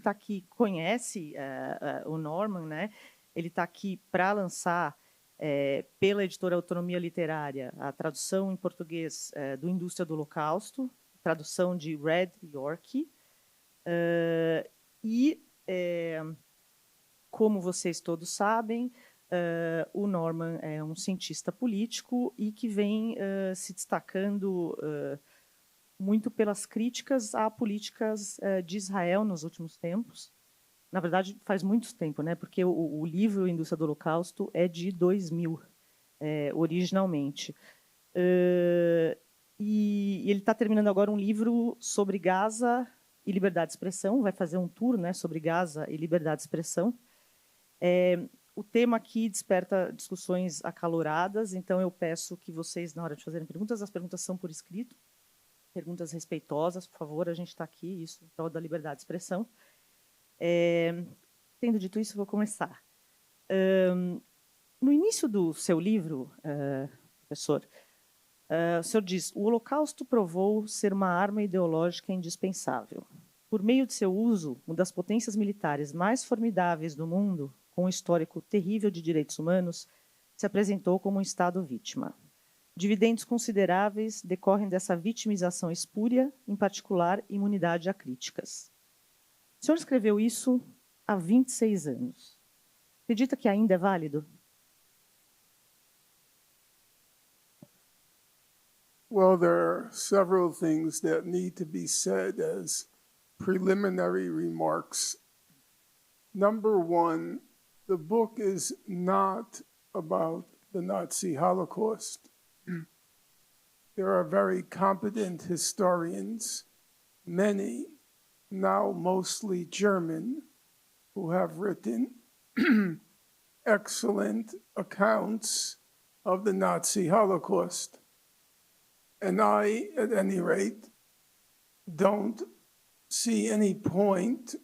que está aqui conhece o Norman, né? Ele está aqui para lançar, pela editora Autonomia Literária, a tradução em português do Indústria do Holocausto, tradução de Red York. Como vocês todos sabem, o Norman é um cientista político e que vem se destacando muito pelas críticas a políticas de Israel nos últimos tempos. Na verdade, faz muito tempo, né? Porque o livro Indústria do Holocausto é de 2000, originalmente. E ele está terminando agora um livro sobre Gaza e liberdade de expressão, vai fazer um tour, né, sobre Gaza e liberdade de expressão. O tema aqui desperta discussões acaloradas, então eu peço que vocês, na hora de fazerem perguntas, as perguntas são por escrito, perguntas respeitosas, por favor, a gente está aqui, isso, em prol da liberdade de expressão. Tendo dito isso, vou começar. No início do seu livro, professor, o senhor diz: o Holocausto provou ser uma arma ideológica indispensável. Por meio de seu uso, uma das potências militares mais formidáveis do mundo, com um histórico terrível de direitos humanos, se apresentou como um Estado vítima. Dividendos consideráveis decorrem dessa vitimização espúria, em particular, imunidade a críticas. O senhor escreveu isso há 26 anos. Acredita que ainda é válido? Well, there are several things that need to be said as preliminary remarks. Number one, the book is not about the Nazi Holocaust. There are very competent historians, many, now mostly German, who have written excellent accounts of the Nazi Holocaust. And I, at any rate, don't see any point,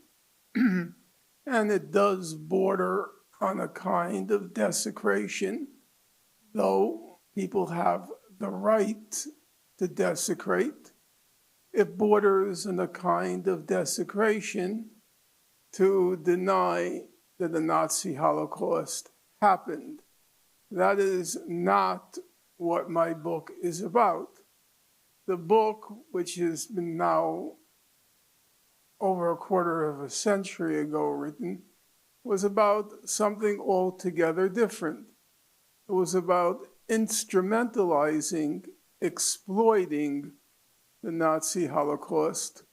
and it does border on a kind of desecration, though people have the right to desecrate. It borders on a kind of desecration to deny that the Nazi Holocaust happened. That is not what my book is about. The book, which has been now over a quarter of a century ago written, was about something altogether different. It was about instrumentalizing, exploiting the Nazi Holocaust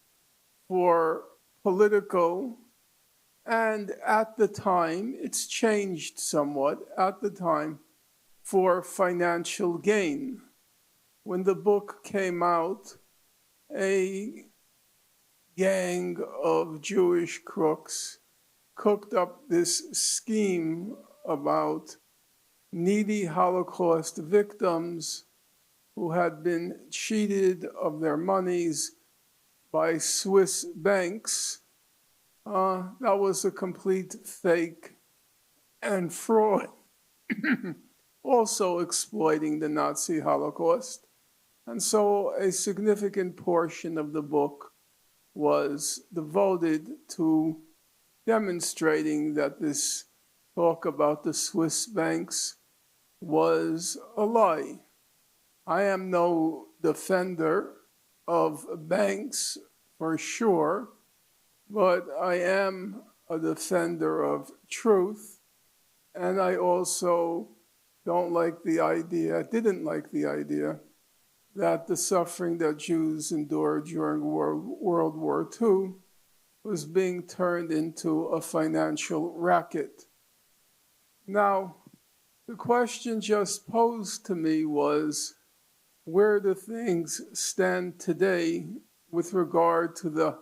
for political, and at the time, it's changed somewhat, at the time, for financial gain. When the book came out, a gang of Jewish crooks cooked up this scheme about needy Holocaust victims who had been cheated of their monies by Swiss banks. That was a complete fake and fraud, also exploiting the Nazi Holocaust. And so a significant portion of the book was devoted to demonstrating that this talk about the Swiss banks was a lie. I am no defender of banks, for sure, but I am a defender of truth, and I also didn't like the idea that the suffering that Jews endured during World War II was being turned into a financial racket. Now, the question just posed to me was, where do things stand today with regard to the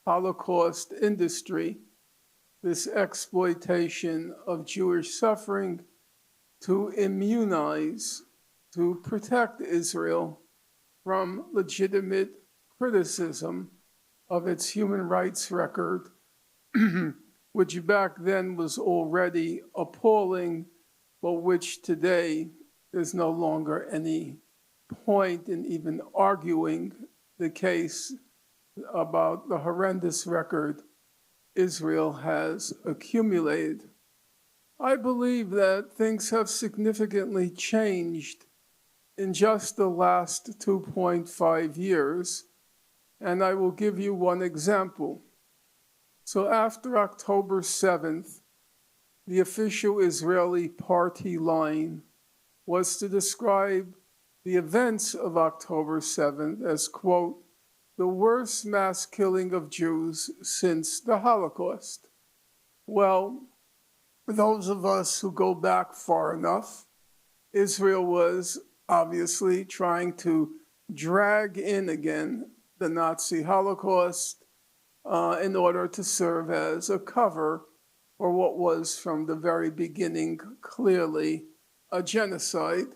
Holocaust industry, this exploitation of Jewish suffering to immunize, to protect Israel from legitimate criticism of its human rights record, which back then was already appalling, but which today there's no longer any point in even arguing the case about the horrendous record Israel has accumulated. I believe that things have significantly changed in just the last 2.5 years, and I will give you one example. So after October 7th, the official Israeli party line was to describe the events of October 7th as, quote, the worst mass killing of Jews since the Holocaust. Well, for those of us who go back far enough, Israel was obviously trying to drag in again the Nazi Holocaust in order to serve as a cover for what was from the very beginning clearly a genocide.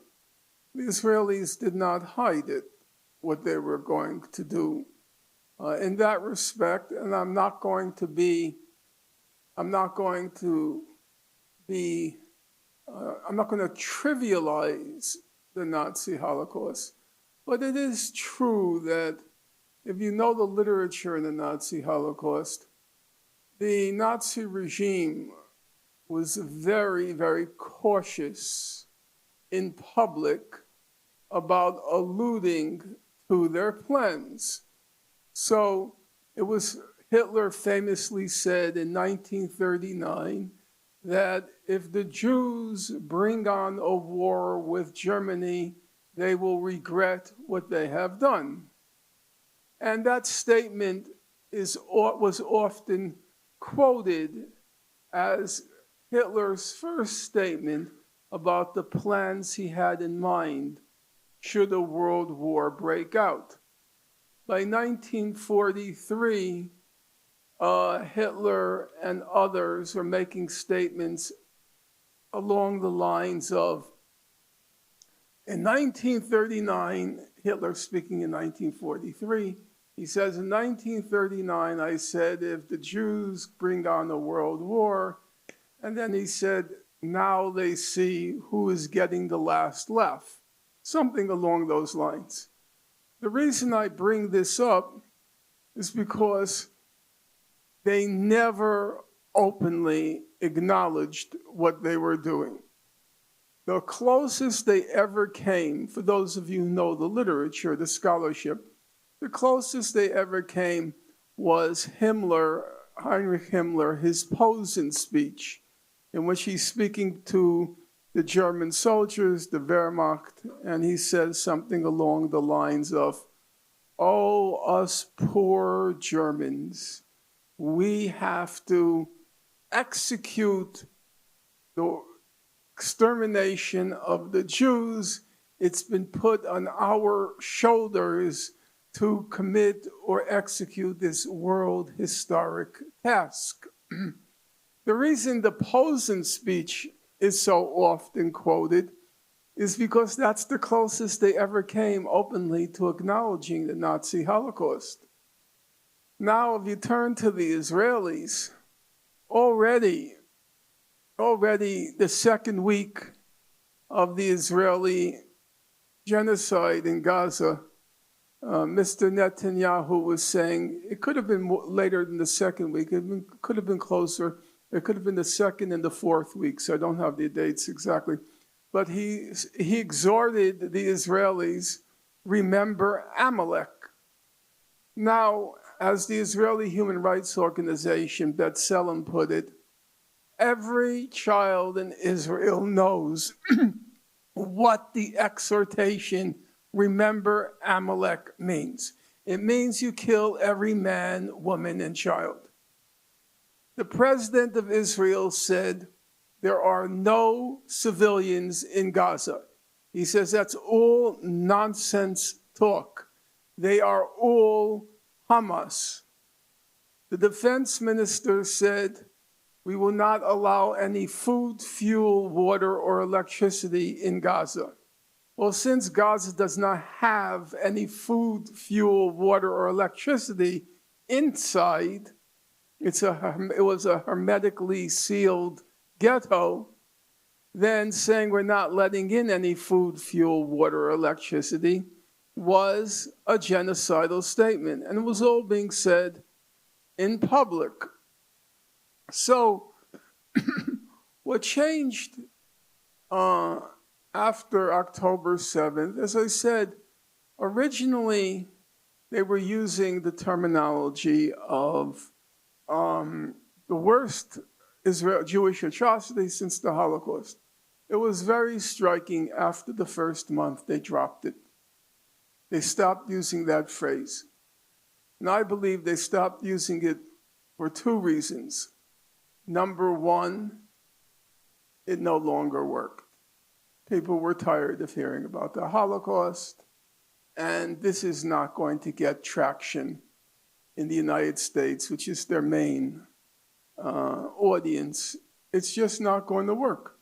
The Israelis did not hide it, what they were going to do. In that respect, and I'm not going to trivialize the Nazi Holocaust, but it is true that if you know the literature in the Nazi Holocaust, the Nazi regime was very, very cautious in public about alluding to their plans. So it was, Hitler famously said in 1939 that if the Jews bring on a war with Germany, they will regret what they have done. And that statement was often quoted as Hitler's first statement about the plans he had in mind should a world war break out. By 1943, Hitler and others were making statements along the lines of, in 1939, Hitler speaking in 1943, he says, in 1939, I said, if the Jews bring on a world war, and then he said, now they see who is getting the last laugh, something along those lines. The reason I bring this up is because they never openly acknowledged what they were doing. The closest they ever came, for those of you who know the literature, the scholarship, the closest they ever came was Himmler, Heinrich Himmler, his Posen speech, in which he's speaking to the German soldiers, the Wehrmacht, and he says something along the lines of, oh, us poor Germans, we have to execute the extermination of the Jews. It's been put on our shoulders to commit or execute this world historic task. The reason the Posen speech is so often quoted is because that's the closest they ever came openly to acknowledging the Nazi Holocaust. Now, if you turn to the Israelis, already the second week of the Israeli genocide in Gaza, Mr. Netanyahu was saying it could have been later than the second week. It could have been closer. It could have been the second and the fourth week, so I don't have the dates exactly. But he exhorted the Israelis, remember Amalek. Now, as the Israeli Human Rights Organization, B'Tselem, put it, every child in Israel knows what the exhortation, remember Amalek, means. It means you kill every man, woman, and child. The president of Israel said, there are no civilians in Gaza. He says that's all nonsense talk. They are all Hamas. The defense minister said, we will not allow any food, fuel, water, or electricity in Gaza. Well, since Gaza does not have any food, fuel, water, or electricity inside, it was a hermetically sealed ghetto, then saying we're not letting in any food, fuel, water, or electricity was a genocidal statement. And it was all being said in public. So what changed after October 7th, as I said, originally they were using the terminology of the worst Jewish atrocity since the Holocaust. It was very striking after the first month they dropped it. They stopped using that phrase. And I believe they stopped using it for two reasons. Number one, it no longer worked. People were tired of hearing about the Holocaust, and this is not going to get traction in the United States, which is their main audience. It's just not going to work.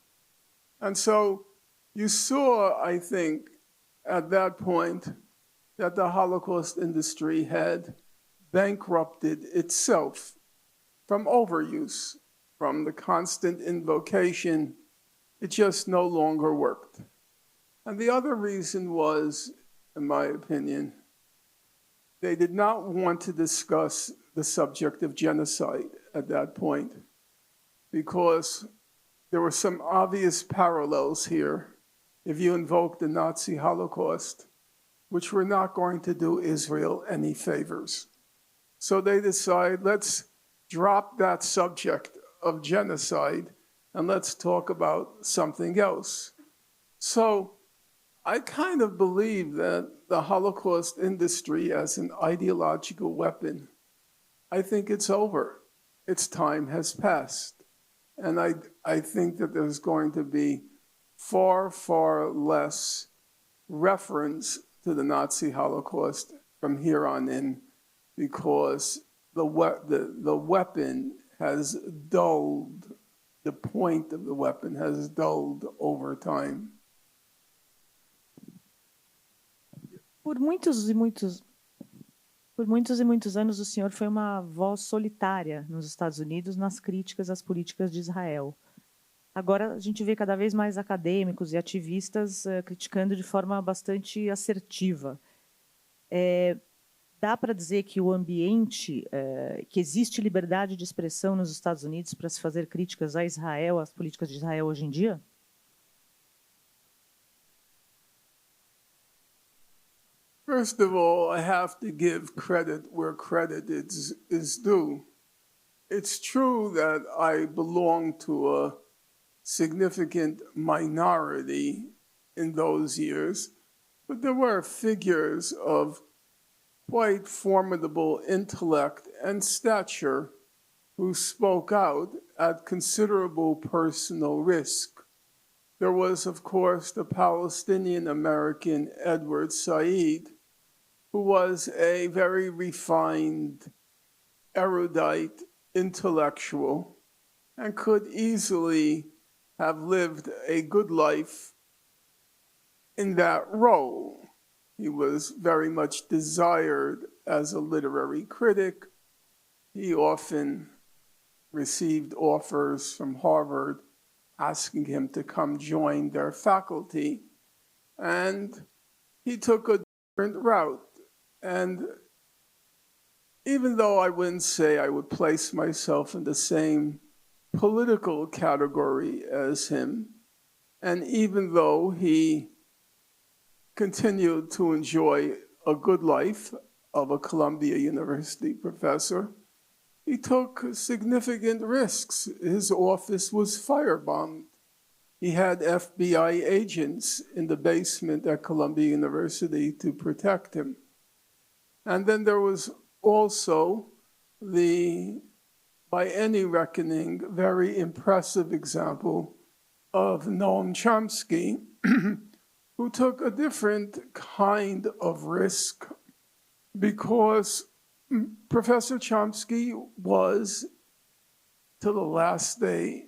And so you saw, I think, at that point, that the Holocaust industry had bankrupted itself from overuse, from the constant invocation. It just no longer worked. And the other reason was, in my opinion, they did not want to discuss the subject of genocide at that point because there were some obvious parallels here if you invoke the Nazi Holocaust, which were not going to do Israel any favors. So they decide, let's drop that subject of genocide and let's talk about something else. So I kind of believe that the Holocaust industry as an ideological weapon, I think it's over. Its time has passed. And I think that there's going to be far, far less reference to the Nazi Holocaust from here on in because the weapon has dulled, the point of the weapon has dulled over time. Por muitos e muitos anos, o senhor foi uma voz solitária nos Estados Unidos nas críticas às políticas de Israel. Agora, a gente vê cada vez mais acadêmicos e ativistas criticando de forma bastante assertiva. Dá para dizer que o ambiente, que existe liberdade de expressão nos Estados Unidos para se fazer críticas a Israel, às políticas de Israel hoje em dia? First of all, I have to give credit where credit is due. It's true that I belong to a significant minority in those years, but there were figures of quite formidable intellect and stature who spoke out at considerable personal risk. There was, of course, the Palestinian-American Edward Said, who was a very refined, erudite intellectual and could easily have lived a good life in that role. He was very much desired as a literary critic. He often received offers from Harvard asking him to come join their faculty. And he took a different route. And even though I wouldn't say I would place myself in the same political category as him, and even though he continued to enjoy a good life of a Columbia University professor, he took significant risks. His office was firebombed. He had FBI agents in the basement at Columbia University to protect him. And then there was also the, by any reckoning, very impressive example of Noam Chomsky, who took a different kind of risk because Professor Chomsky was, to the last day,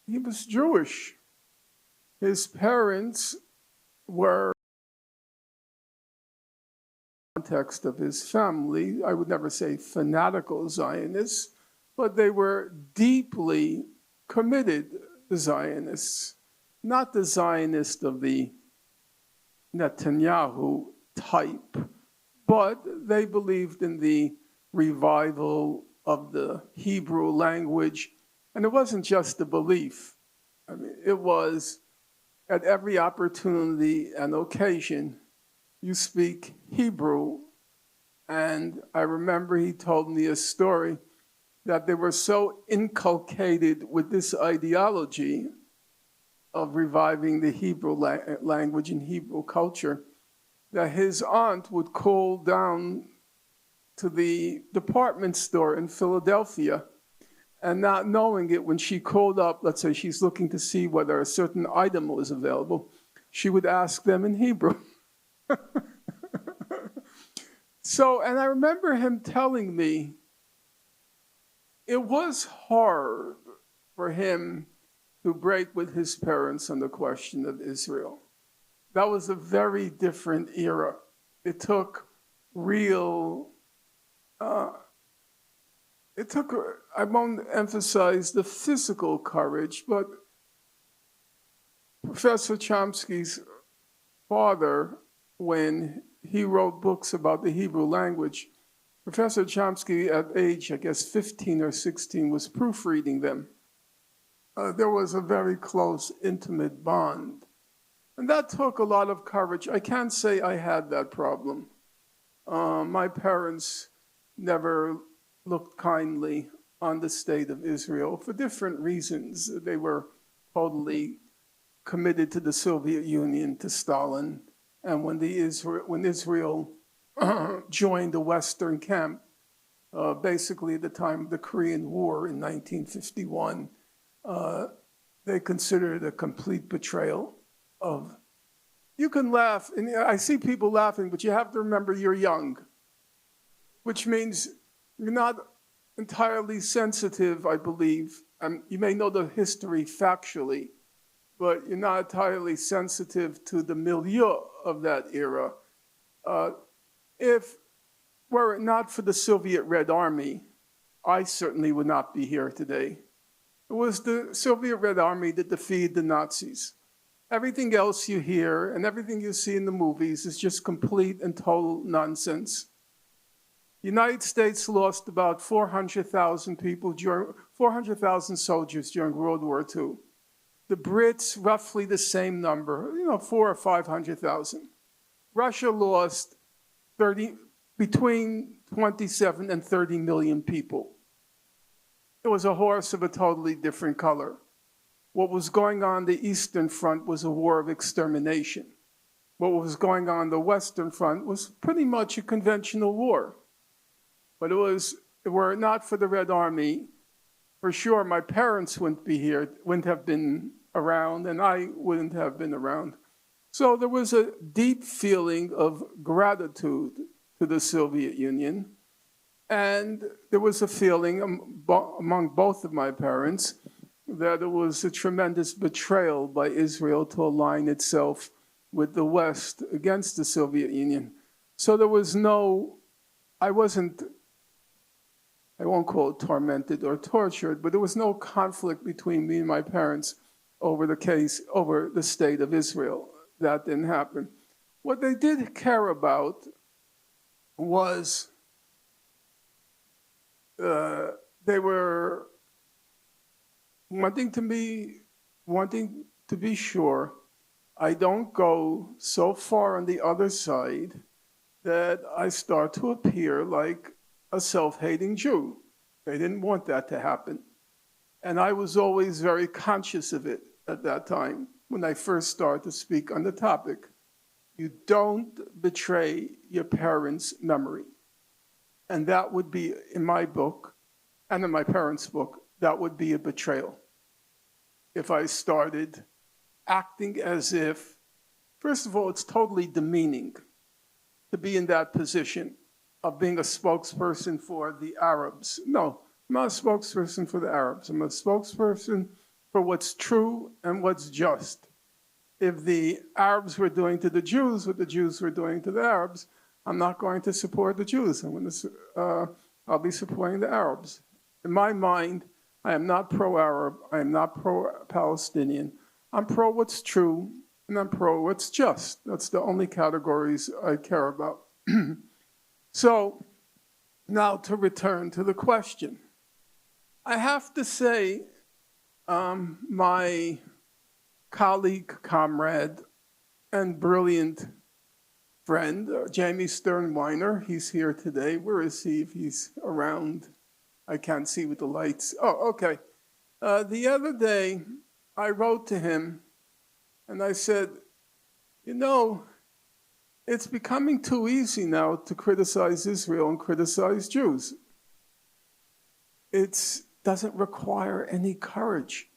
he was Jewish. His parents were, in the context of his family, I would never say fanatical Zionists, but they were deeply committed Zionists, not the Zionist of the Netanyahu type, but they believed in the revival of the Hebrew language And it wasn't just a belief. I mean, it was at every opportunity and occasion, you speak Hebrew. And I remember he told me a story that they were so inculcated with this ideology of reviving the Hebrew language and Hebrew culture that his aunt would call down to the department store in Philadelphia, and not knowing it, when she called up, let's say she's looking to see whether a certain item was available, she would ask them in Hebrew. So, and I remember him telling me it was hard for him to break with his parents on the question of Israel. That was a very different era. It took real, I won't emphasize the physical courage, but Professor Chomsky's father, when he wrote books about the Hebrew language, Professor Chomsky, at age, I guess, 15 or 16, was proofreading them. There was a very close, intimate bond. And that took a lot of courage. I can't say I had that problem. My parents never looked kindly on the state of Israel for different reasons. They were totally committed to the Soviet Union, to Stalin. And when Israel joined the Western camp, basically at the time of the Korean War in 1951, they considered it a complete betrayal of. You can laugh, and I see people laughing, but you have to remember you're young, which means you're not entirely sensitive, I believe. You may know the history factually, but you're not entirely sensitive to the milieu of that era. If were it not for the Soviet Red Army, I certainly would not be here today. It was the Soviet Red Army that defeated the Nazis. Everything else you hear and everything you see in the movies is just complete and total nonsense. The United States lost about 400,000 soldiers during World War II. The Brits, roughly the same number, 400,000 or 500,000. Russia lost between 27 and 30 million people. It was a horse of a totally different color. What was going on the Eastern Front was a war of extermination. What was going on the Western Front was pretty much a conventional war. But were it not for the Red Army, for sure my parents wouldn't be here, wouldn't have been around, and I wouldn't have been around. So there was a deep feeling of gratitude to the Soviet Union, and there was a feeling among both of my parents that it was a tremendous betrayal by Israel to align itself with the West against the Soviet Union. So there was I won't call it tormented or tortured, but there was no conflict between me and my parents over the state of Israel. That didn't happen. What they did care about was they were wanting to be sure I don't go so far on the other side that I start to appear like a self-hating Jew. They didn't want that to happen. And I was always very conscious of it at that time when I first started to speak on the topic. You don't betray your parents' memory. And that would be, in my book, and in my parents' book, that would be a betrayal. If I started acting as if, first of all, it's totally demeaning to be in that position of being a spokesperson for the Arabs. No, I'm not a spokesperson for the Arabs. I'm a spokesperson for what's true and what's just. If the Arabs were doing to the Jews what the Jews were doing to the Arabs, I'm not going to support the Jews. I'll be supporting the Arabs. In my mind, I am not pro-Arab. I am not pro-Palestinian. I'm pro what's true, and I'm pro what's just. That's the only categories I care about. So now to return to the question. I have to say my colleague, comrade, and brilliant friend, Jamie Sternweiner, he's here today. Where is he? If he's around, I can't see with the lights. Oh, okay. The other day, I wrote to him, and I said, you know, it's becoming too easy now to criticize Israel and criticize Jews. It doesn't require any courage.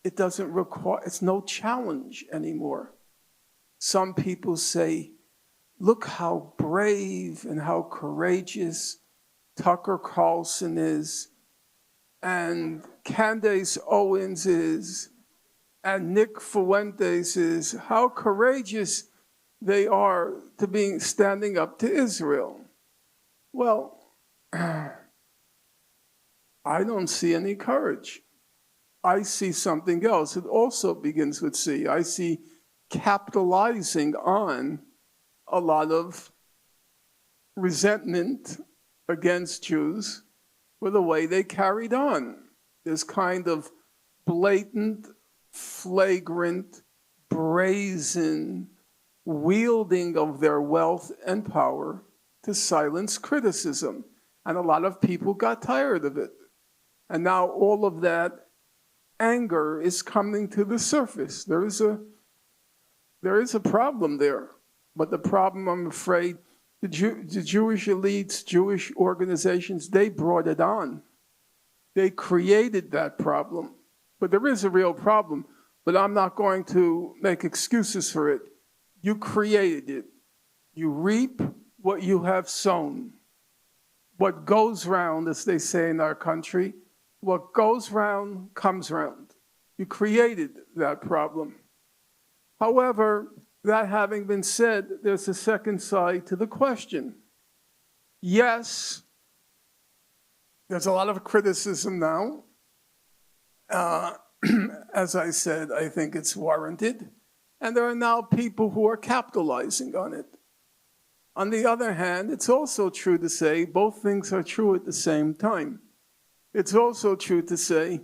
It's no challenge anymore. Some people say, look how brave and how courageous Tucker Carlson is, and Candace Owens is, and Nick Fuentes is, how courageous they are to be standing up to Israel. Well, I don't see any courage. I see something else. It also begins with C. I see capitalizing on a lot of resentment against Jews for the way they carried on. This kind of blatant, flagrant, brazen wielding of their wealth and power to silence criticism. And a lot of people got tired of it. And now all of that anger is coming to the surface. There is a problem there. But the problem, I'm afraid, the Jewish elites, Jewish organizations, they brought it on. They created that problem. But there is a real problem, but I'm not going to make excuses for it. You created it. You reap what you have sown. What goes round, as they say in our country, what goes round comes round. You created that problem. However, that having been said, there's a second side to the question. Yes, there's a lot of criticism now. As I said, I think it's warranted. And there are now people who are capitalizing on it. On the other hand, it's also true to say both things are true at the same time. It's also true to say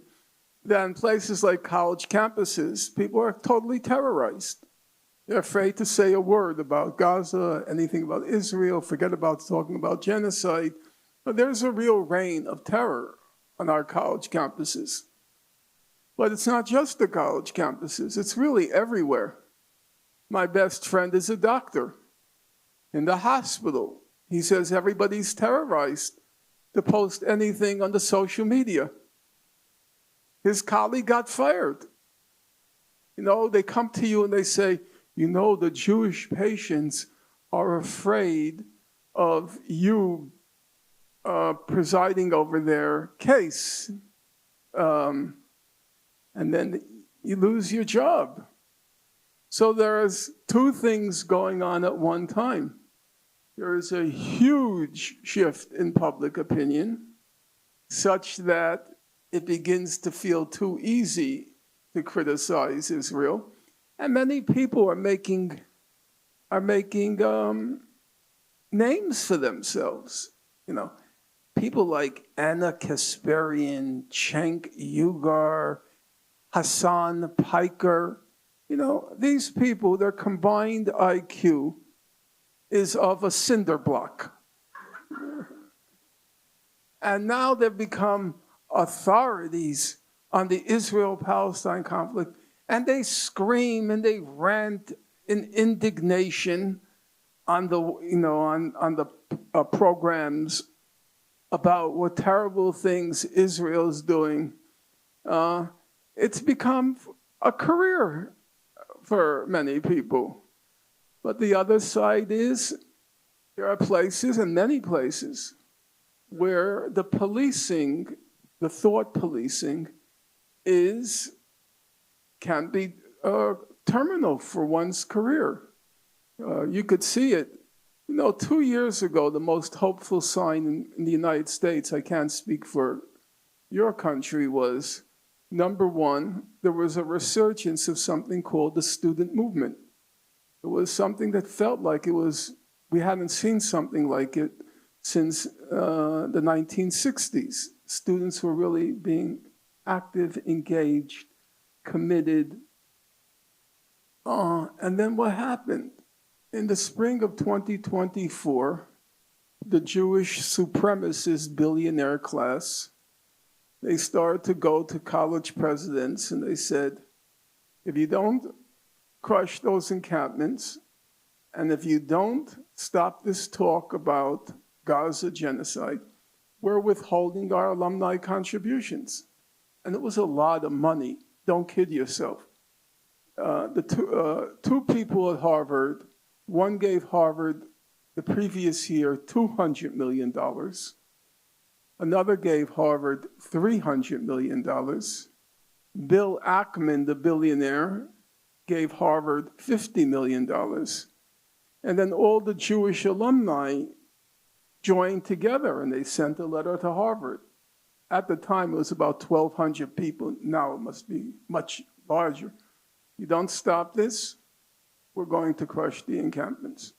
that in places like college campuses, people are totally terrorized. They're afraid to say a word about Gaza, anything about Israel, forget about talking about genocide. But there's a real reign of terror on our college campuses. But it's not just the college campuses, it's really everywhere. My best friend is a doctor in the hospital. He says everybody's terrorized to post anything on the social media. His colleague got fired. You know, they come to you and they say, you know, the Jewish patients are afraid of you presiding over their case. And then you lose your job. So there's two things going on at one time. There is a huge shift in public opinion, such that it begins to feel too easy to criticize Israel. And many people are making names for themselves. You know, people like Anna Kasparian, Cenk Uygur, Hassan Piker. You know, these people, their combined IQ is of a cinder block. And now they've become authorities on the Israel-Palestine conflict, and they scream and they rant in indignation on the, programs about what terrible things Israel is doing. It's become a career for many people. But the other side is there are places, and many places, where the policing, the thought policing, can be terminal for one's career. You could see it. 2 years ago, the most hopeful sign in the United States, I can't speak for your country, was, number one, there was a resurgence of something called the student movement. It was something that felt like we hadn't seen something like it since the 1960s. Students were really being active, engaged, committed. And then what happened? In the spring of 2024, the Jewish supremacist billionaire class, they started to go to college presidents and they said, if you don't crush those encampments, and if you don't stop this talk about Gaza genocide, we're withholding our alumni contributions. And it was a lot of money. Don't kid yourself. The two people at Harvard, one gave Harvard the previous year $200 million. Another gave Harvard $300 million. Bill Ackman, the billionaire, gave Harvard $50 million. And then all the Jewish alumni joined together and they sent a letter to Harvard. At the time, it was about 1,200 people. Now it must be much larger. You don't stop this, we're going to crush the encampments.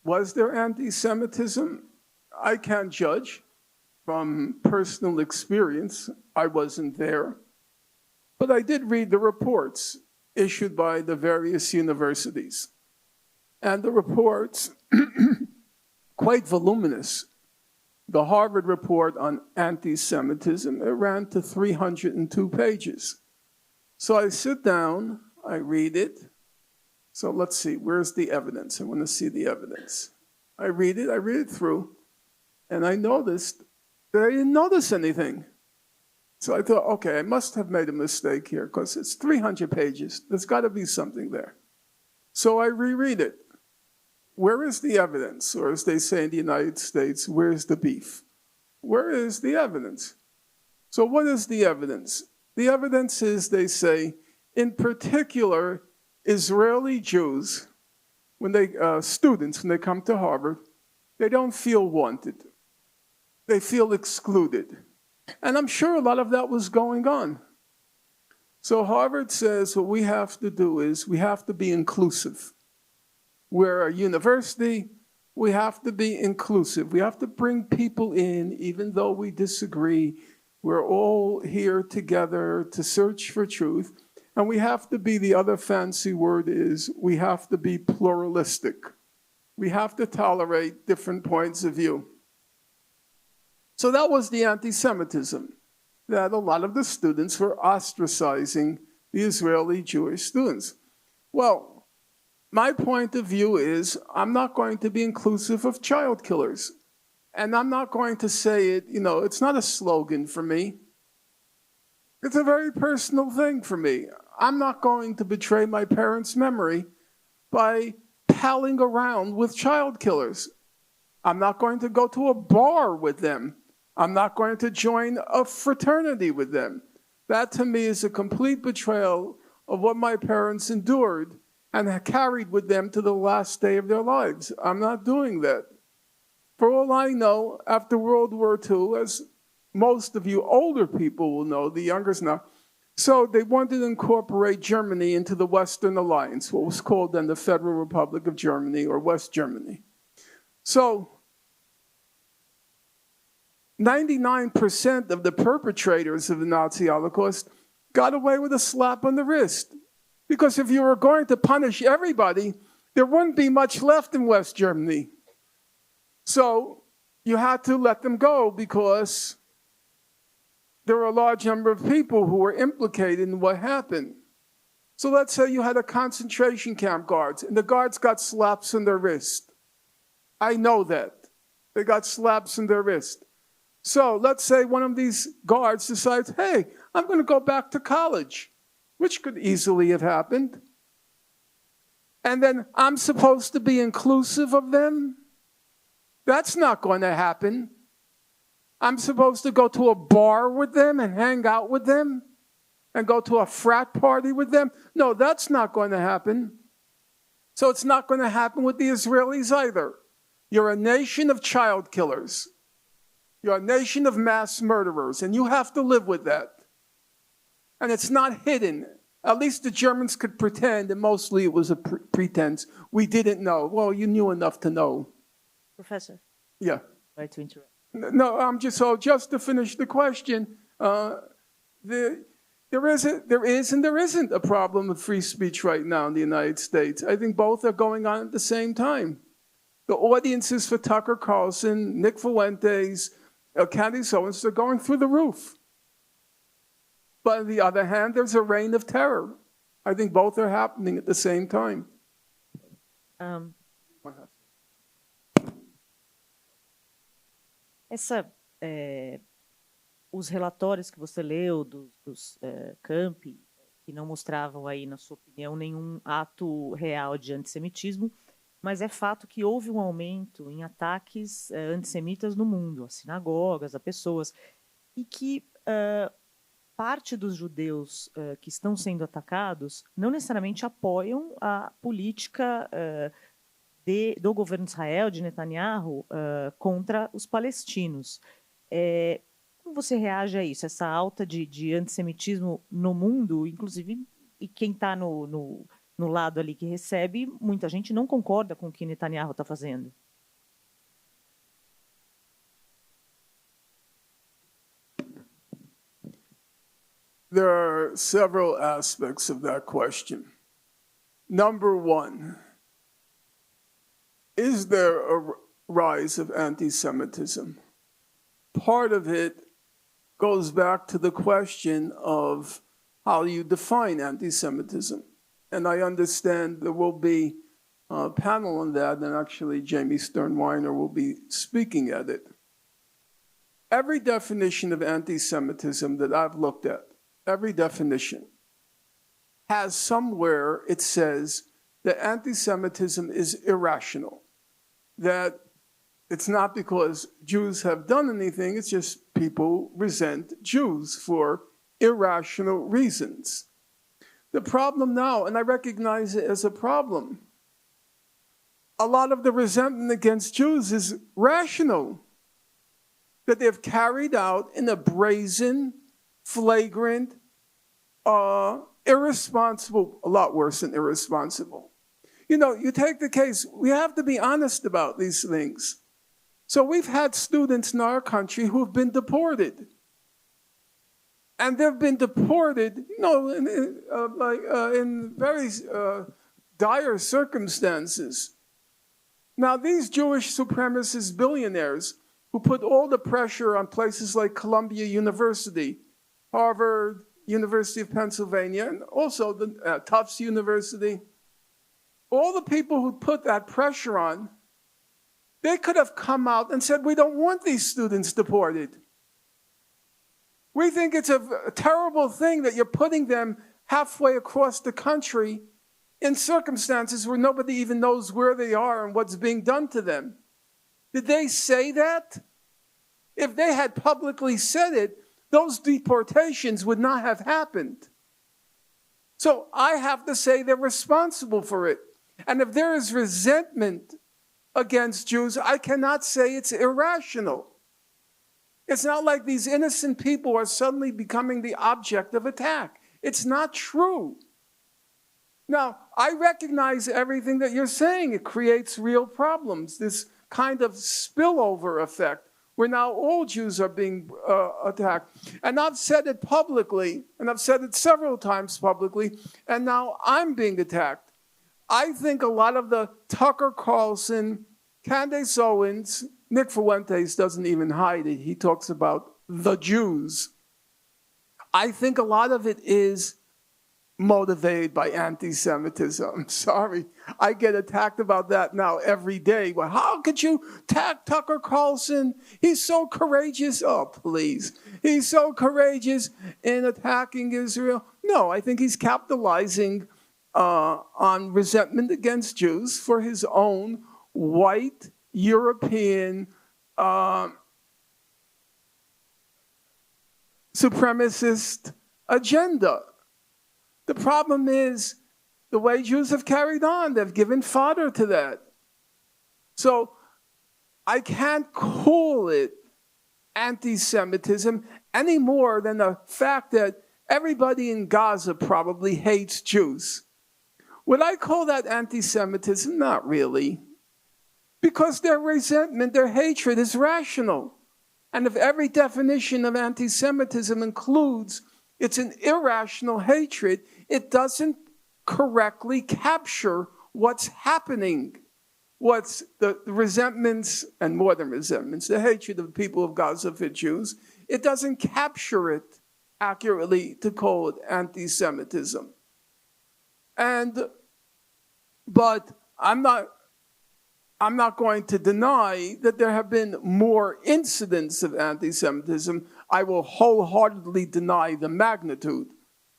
Was there anti-Semitism? I can't judge from personal experience. I wasn't there. But I did read the reports issued by the various universities. And the reports, quite voluminous. The Harvard report on anti-Semitism, it ran to 302 pages. So I sit down, I read it. So let's see, where's the evidence? I want to see the evidence. I read it through, and I noticed that I didn't notice anything. So I thought, okay, I must have made a mistake here because it's 300 pages. There's got to be something there. So I reread it. Where is the evidence? Or as they say in the United States, where's the beef? Where is the evidence? So what is the evidence? The evidence is, they say, in particular, Israeli Jews, when they, students, when they come to Harvard, they don't feel wanted. They feel excluded. And I'm sure a lot of that was going on. So Harvard says what we have to do is we have to be inclusive. We're a university, we have to be inclusive. We have to bring people in, even though we disagree. We're all here together to search for truth. And we have to be, the other fancy word is, we have to be pluralistic. We have to tolerate different points of view. So that was the anti-Semitism, that a lot of the students were ostracizing the Israeli Jewish students. Well, my point of view is I'm not going to be inclusive of child killers. And I'm not going to say it, it's not a slogan for me. It's a very personal thing for me. I'm not going to betray my parents' memory by palling around with child killers. I'm not going to go to a bar with them. I'm not going to join a fraternity with them. That to me is a complete betrayal of what my parents endured and carried with them to the last day of their lives. I'm not doing that. For all I know, after World War II, as most of you older people will know, the youngers now, so they wanted to incorporate Germany into the Western Alliance, what was called then the Federal Republic of Germany, or West Germany. So 99% of the perpetrators of the Nazi Holocaust got away with a slap on the wrist. Because if you were going to punish everybody, there wouldn't be much left in West Germany. So you had to let them go because there were a large number of people who were implicated in what happened. So let's say you had a concentration camp guards, and the guards got slaps on their wrist. I know that. They got slaps on their wrist. So let's say one of these guards decides, hey, I'm going to go back to college, which could easily have happened. And then I'm supposed to be inclusive of them? That's not going to happen. I'm supposed to go to a bar with them and hang out with them and go to a frat party with them? No, that's not going to happen. So it's not going to happen with the Israelis either. You're a nation of child killers. You're a nation of mass murderers, and you have to live with that. And it's not hidden. At least the Germans could pretend, and mostly it was a pretense. We didn't know. Well, you knew enough to know. Professor? Yeah. Sorry to interrupt. No, just to finish the question, There is and there isn't a problem with free speech right now in the United States. I think both are going on at the same time. The audiences for Tucker Carlson, Nick Fuentes, Candace Owens, they're going through the roof. But on the other hand, there's a reign of terror. I think both are happening at the same time. Os relatórios que você leu dos campi, que não mostravam aí, na sua opinião, nenhum ato real de antissemitismo, mas é fato que houve um aumento em ataques antissemitas no mundo, a sinagogas, a pessoas, e que parte dos judeus que estão sendo atacados não necessariamente apoiam a política do governo de Israel, de Netanyahu, contra os palestinos. Como você reage a isso, essa alta de antissemitismo no mundo, inclusive, e quem está no lado ali que recebe, muita gente não concorda com o que Netanyahu está fazendo? There are several aspects of that question. Number one, is there a rise of anti-Semitism? Part of it goes back to the question of how you define anti-Semitism. And I understand there will be a panel on that, and actually Jamie Sternweiner will be speaking at it. Every definition of anti-Semitism that I've looked at, every definition, has somewhere it says that anti-Semitism is irrational, that it's not because Jews have done anything, it's just people resent Jews for irrational reasons. The problem now, and I recognize it as a problem, a lot of the resentment against Jews is rational, that they've carried out in a brazen, flagrant, irresponsible, a lot worse than irresponsible. You know, you take the case, we have to be honest about these things. So we've had students in our country who have been deported. And they've been deported, in very dire circumstances. Now, these Jewish supremacist billionaires who put all the pressure on places like Columbia University, Harvard, University of Pennsylvania, and also the Tufts University, all the people who put that pressure on, they could have come out and said, we don't want these students deported. We think it's a terrible thing that you're putting them halfway across the country in circumstances where nobody even knows where they are and what's being done to them. Did they say that? If they had publicly said it, those deportations would not have happened. So I have to say they're responsible for it. And if there is resentment against Jews, I cannot say it's irrational. It's not like these innocent people are suddenly becoming the object of attack. It's not true. Now, I recognize everything that you're saying. It creates real problems, this kind of spillover effect where now all Jews are being attacked. And I've said it publicly, and I've said it several times publicly, and now I'm being attacked. I think a lot of the Tucker Carlson, Candace Owens, Nick Fuentes doesn't even hide it. He talks about the Jews. I think a lot of it is motivated by anti-Semitism. I'm sorry. I get attacked about that now every day. Well, how could you attack Tucker Carlson? He's so courageous. Oh, please. He's so courageous in attacking Israel. No, I think he's capitalizing on resentment against Jews for his own white European supremacist agenda. The problem is the way Jews have carried on. They've given fodder to that. So I can't call it anti-Semitism any more than the fact that everybody in Gaza probably hates Jews. Would I call that anti-Semitism? Not really. Because their resentment, their hatred is rational. And if every definition of anti-Semitism includes it's an irrational hatred, it doesn't correctly capture what's happening, what's the resentments, and more than resentments, the hatred of the people of Gaza for Jews. It doesn't capture it accurately to call it anti-Semitism. But I'm not going to deny that there have been more incidents of anti-Semitism. I will wholeheartedly deny the magnitude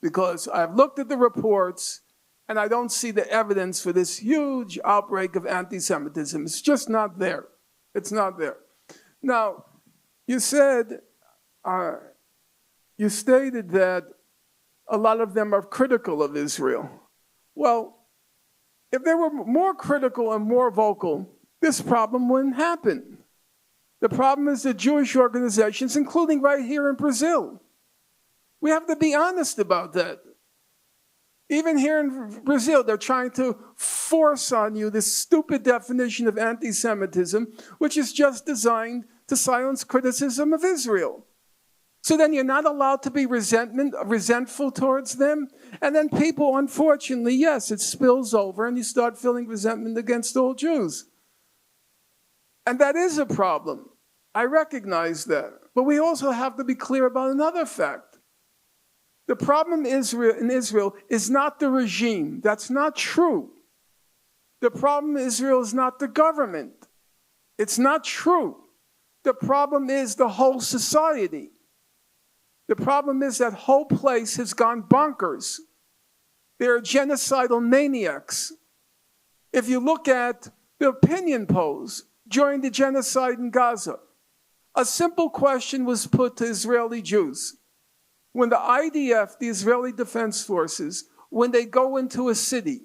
because I've looked at the reports and I don't see the evidence for this huge outbreak of anti-Semitism. It's just not there. It's not there. Now, you stated that a lot of them are critical of Israel. Well, if they were more critical and more vocal, this problem wouldn't happen. The problem is the Jewish organizations, including right here in Brazil. We have to be honest about that. Even here in Brazil, they're trying to force on you this stupid definition of anti-Semitism, which is just designed to silence criticism of Israel. So then you're not allowed to be resentful towards them. And then people, unfortunately, yes, it spills over and you start feeling resentment against all Jews. And that is a problem. I recognize that. But we also have to be clear about another fact. The problem in Israel is not the regime. That's not true. The problem in Israel is not the government. It's not true. The problem is the whole society. The problem is that whole place has gone bonkers. They're genocidal maniacs. If you look at the opinion polls during the genocide in Gaza, a simple question was put to Israeli Jews. When the IDF, the Israeli Defense Forces, when they go into a city,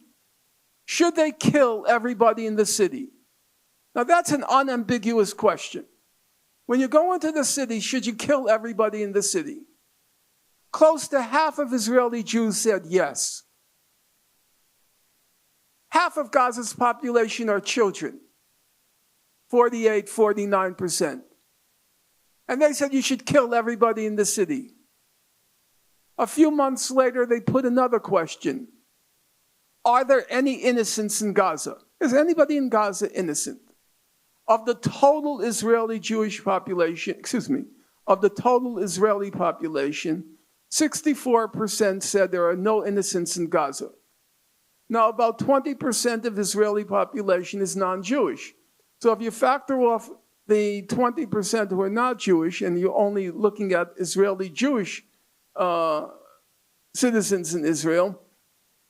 should they kill everybody in the city? Now that's an unambiguous question. When you go into the city, should you kill everybody in the city? Close to half of Israeli Jews said yes. Half of Gaza's population are children, 48, 49%. And they said you should kill everybody in the city. A few months later, they put another question. Are there any innocents in Gaza? Is anybody in Gaza innocent? Of the total Israeli Jewish population, of the total Israeli population, 64% said there are no innocents in Gaza. Now, about 20% of the Israeli population is non-Jewish. So if you factor off the 20% who are not Jewish, and you're only looking at Israeli Jewish citizens in Israel,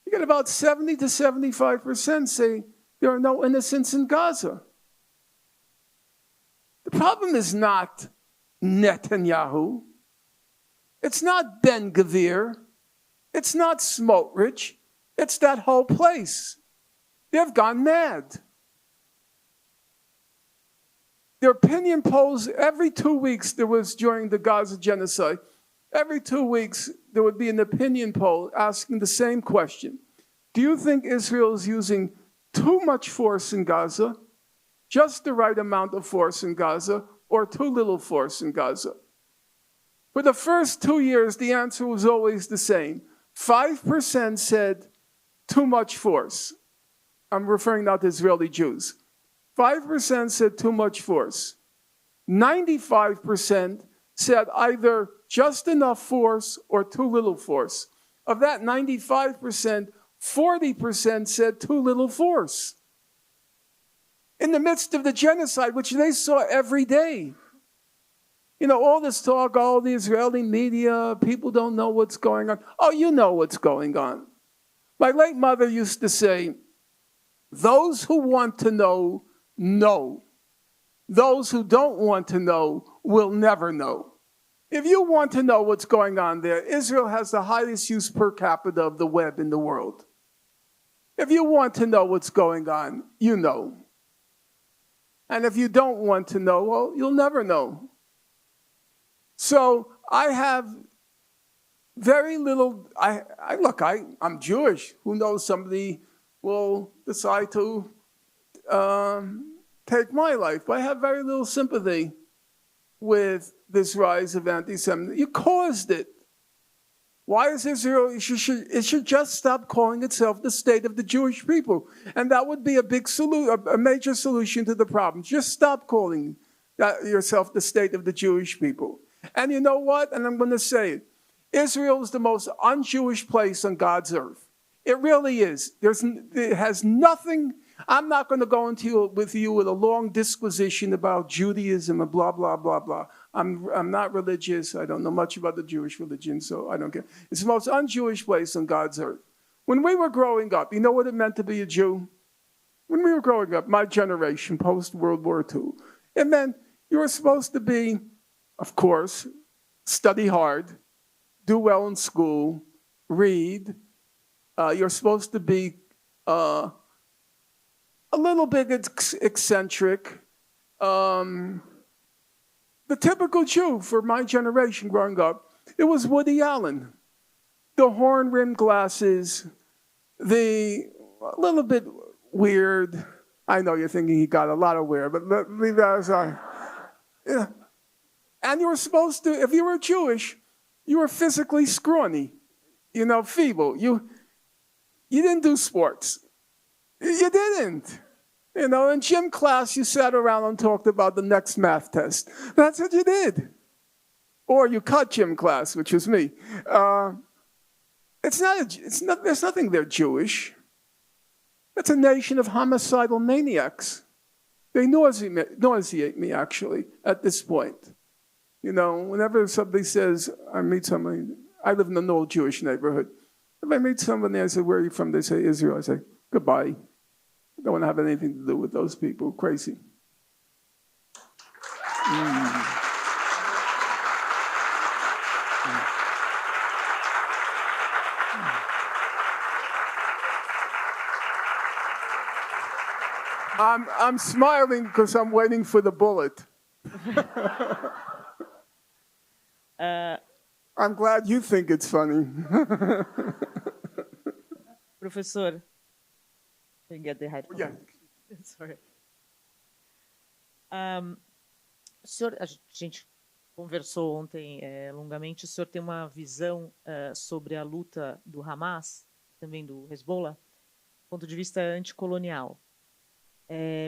you get about 70 to 75% say there are no innocents in Gaza. The problem is not Netanyahu. It's not Ben Gvir. It's not Smotrich. It's that whole place. They've gone mad. Their opinion polls, every 2 weeks there was during the Gaza genocide, every 2 weeks there would be an opinion poll asking the same question. Do you think Israel is using too much force in Gaza, just the right amount of force in Gaza, or too little force in Gaza? For the first 2 years, the answer was always the same. 5% said too much force. I'm referring now to Israeli Jews. 5% said too much force. 95% said either just enough force or too little force. Of that 95%, 40% said too little force. In the midst of the genocide, which they saw every day. You know, all this talk, all the Israeli media, people don't know what's going on. Oh, you know what's going on. My late mother used to say, those who want to know, know. Those who don't want to know will never know. If you want to know what's going on there, Israel has the highest use per capita of the web in the world. If you want to know what's going on, you know. And if you don't want to know, well, you'll never know. So I have very little, I'm Jewish. Who knows, somebody will decide to take my life. But I have very little sympathy with this rise of anti-Semitism. You caused it. Why is Israel, it should just stop calling itself the state of the Jewish people. And that would be a major solution to the problem. Just stop calling yourself the state of the Jewish people. And you know what? And I'm going to say it. Israel is the most un-Jewish place on God's earth. It really is. It has nothing. I'm not going to go with you with a long disquisition about Judaism and blah, blah, blah, blah. I'm not religious. I don't know much about the Jewish religion, so I don't care. It's the most un-Jewish place on God's earth. When we were growing up, you know what it meant to be a Jew? When we were growing up, my generation, post-World War II, it meant you were supposed to be, of course, study hard, do well in school, read. You're supposed to be a little bit eccentric. The typical Jew for my generation growing up, it was Woody Allen. The horn-rimmed glasses, a little bit weird. I know you're thinking he got a lot of weird, but leave that aside. Yeah. And you were supposed to, if you were Jewish, you were physically scrawny, feeble. You didn't do sports. You didn't. In gym class, you sat around and talked about the next math test. That's what you did. Or you cut gym class, which was me. There's nothing there Jewish. It's a nation of homicidal maniacs. They nauseate me, actually, at this point. Whenever somebody says, I meet somebody, I live in an old Jewish neighborhood. If I meet somebody, I say, where are you from? They say, Israel. I say, goodbye. I don't want to have anything to do with those people. Crazy. I'm smiling because I'm waiting for the bullet. I'm glad you think it's funny. Professor, can you get the headphone? Yeah. Sorry. Senhor, a gente conversou ontem longamente. O senhor tem uma visão sobre a luta do Hamas, também do Hezbollah, do ponto de vista anticolonial.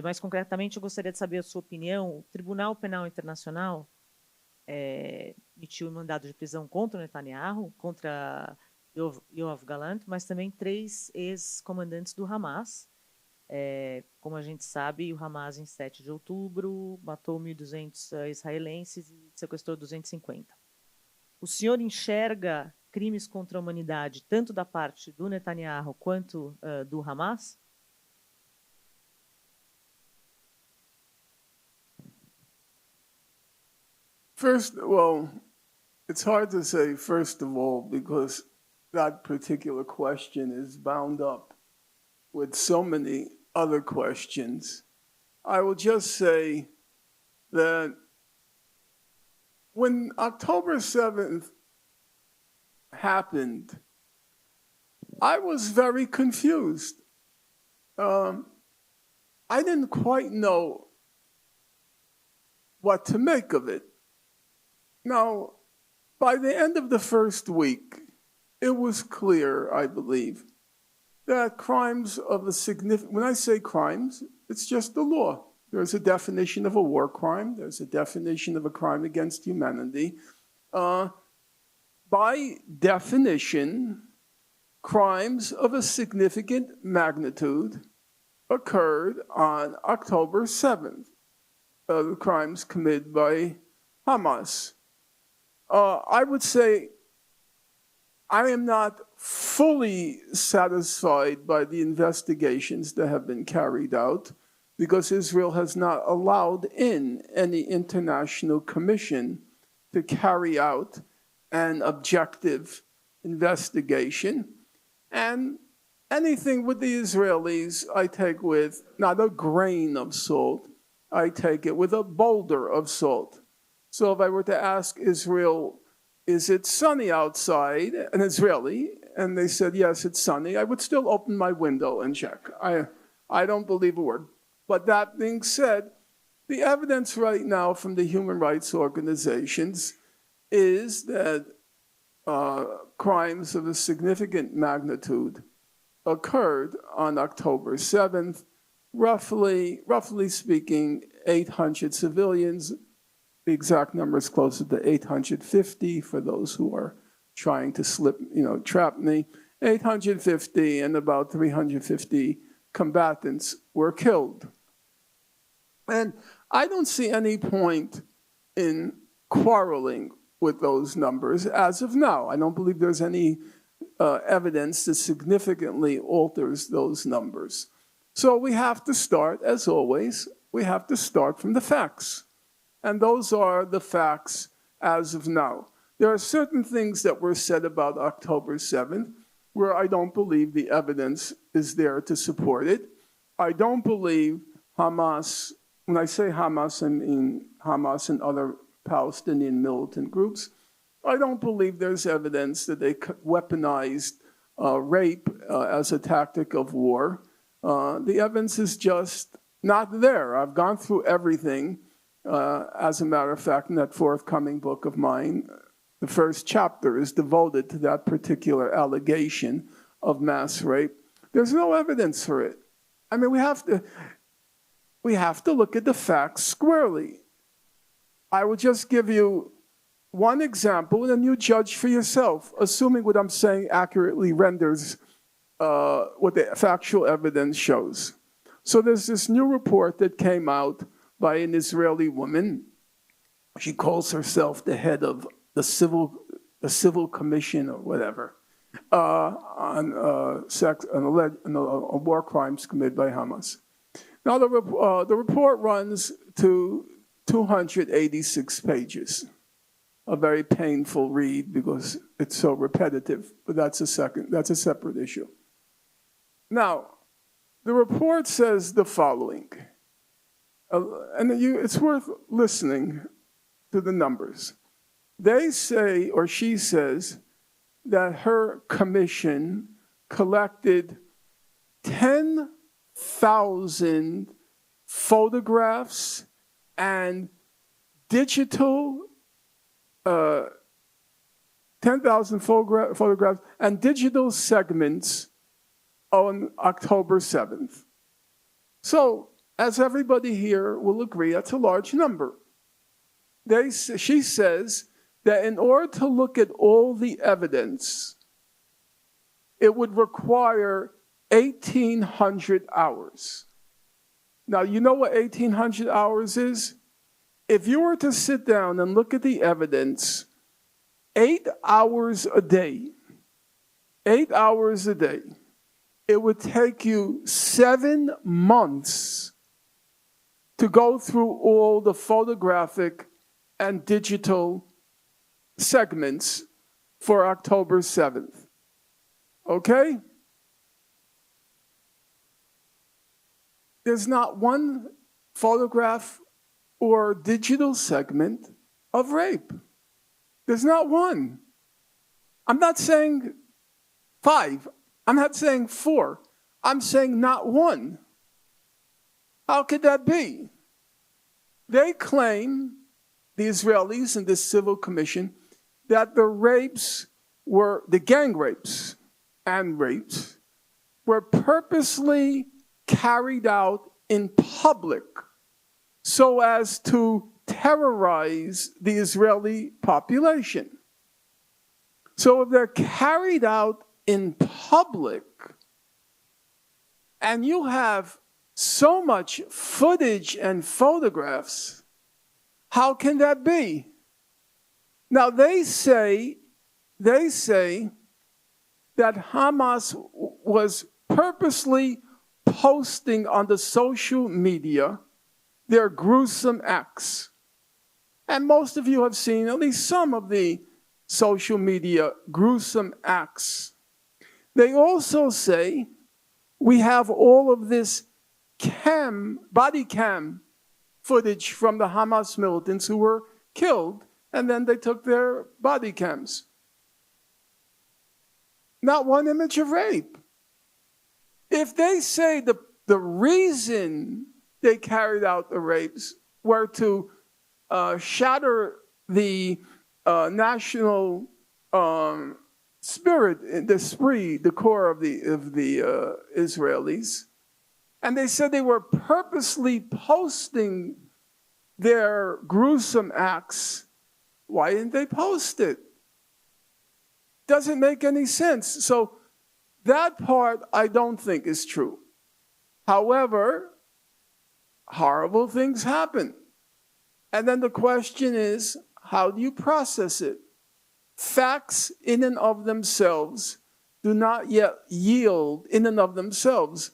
Mais concretamente, eu gostaria de saber a sua opinião. O Tribunal Penal Internacional emitiu um mandado de prisão contra o Netanyahu, contra Yoav Gallant, mas também 3 ex-comandantes do Hamas. Como a gente sabe, o Hamas, em 7 de outubro, matou 1.200 israelenses e sequestrou 250. O senhor enxerga crimes contra a humanidade tanto da parte do Netanyahu quanto do Hamas? First, well, it's hard to say, first of all, because that particular question is bound up with so many other questions. I will just say that when October 7th happened, I was very confused. I didn't quite know what to make of it. Now, by the end of the first week, it was clear, I believe, that crimes of a significant, when I say crimes, it's just the law. There's a definition of a war crime. There's a definition of a crime against humanity. By definition, crimes of a significant magnitude occurred on October 7th, the crimes committed by Hamas. I would say I am not fully satisfied by the investigations that have been carried out because Israel has not allowed in any international commission to carry out an objective investigation. And anything with the Israelis, I take with not a grain of salt, I take it with a boulder of salt. So if I were to ask Israel, is it sunny outside, an Israeli, and they said, yes, it's sunny, I would still open my window and check. I don't believe a word. But that being said, The evidence right now from the human rights organizations is that crimes of a significant magnitude occurred on October 7th, roughly speaking, 800 civilians. The exact number is closer to 850 for those who are trying to trap me. 850 and about 350 combatants were killed. And I don't see any point in quarreling with those numbers as of now. I don't believe there's any evidence that significantly alters those numbers. So we have to start, as always, we have to start from the facts. And those are the facts as of now. There are certain things that were said about October 7th where I don't believe the evidence is there to support it. I don't believe Hamas, when I say Hamas, I mean Hamas and other Palestinian militant groups. I don't believe there's evidence that they weaponized rape as a tactic of war. The evidence is just not there. I've gone through everything. As a matter of fact, in that forthcoming book of mine, the first chapter is devoted to that particular allegation of mass rape. There's no evidence for it. I mean, we have to look at the facts squarely. I will just give you one example, and then you judge for yourself, assuming what I'm saying accurately renders what the factual evidence shows. So there's this new report that came out by an Israeli woman. She calls herself the head of the civil commission or whatever on war crimes committed by Hamas. Now the report runs to 286 pages. A very painful read because it's so repetitive, but that's a separate issue. Now, the report says the following, and it's worth listening to the numbers. They say, or she says, that her commission collected 10,000 photographs and digital 10,000 photographs and digital segments on October 7th. So, as everybody here will agree, that's a large number. She says that in order to look at all the evidence, it would require 1,800 hours. Now, you know what 1,800 hours is? If you were to sit down and look at the evidence, 8 hours a day, it would take you 7 months to go through all the photographic and digital segments for October 7th. Okay? There's not one photograph or digital segment of rape. There's not one. I'm not saying 5. I'm not saying 4. I'm saying not one. How could that be? They claim, the Israelis in this civil commission, that the gang rapes and rapes were purposely carried out in public so as to terrorize the Israeli population. So if they're carried out in public and you have so much footage and photographs, how can that be? Now they say that Hamas was purposely posting on the social media their gruesome acts. And most of you have seen at least some of the social media gruesome acts. They also say we have all of this body cam footage from the Hamas militants who were killed, and then they took their body cams. Not one image of rape. If they say the reason they carried out the rapes were to shatter the national spirit, the esprit, the core of the Israelis. And they said they were purposely posting their gruesome acts. Why didn't they post it? Doesn't make any sense. So that part I don't think is true. However, horrible things happen. And then the question is, how do you process it? Facts in and of themselves do not yet yield in and of themselves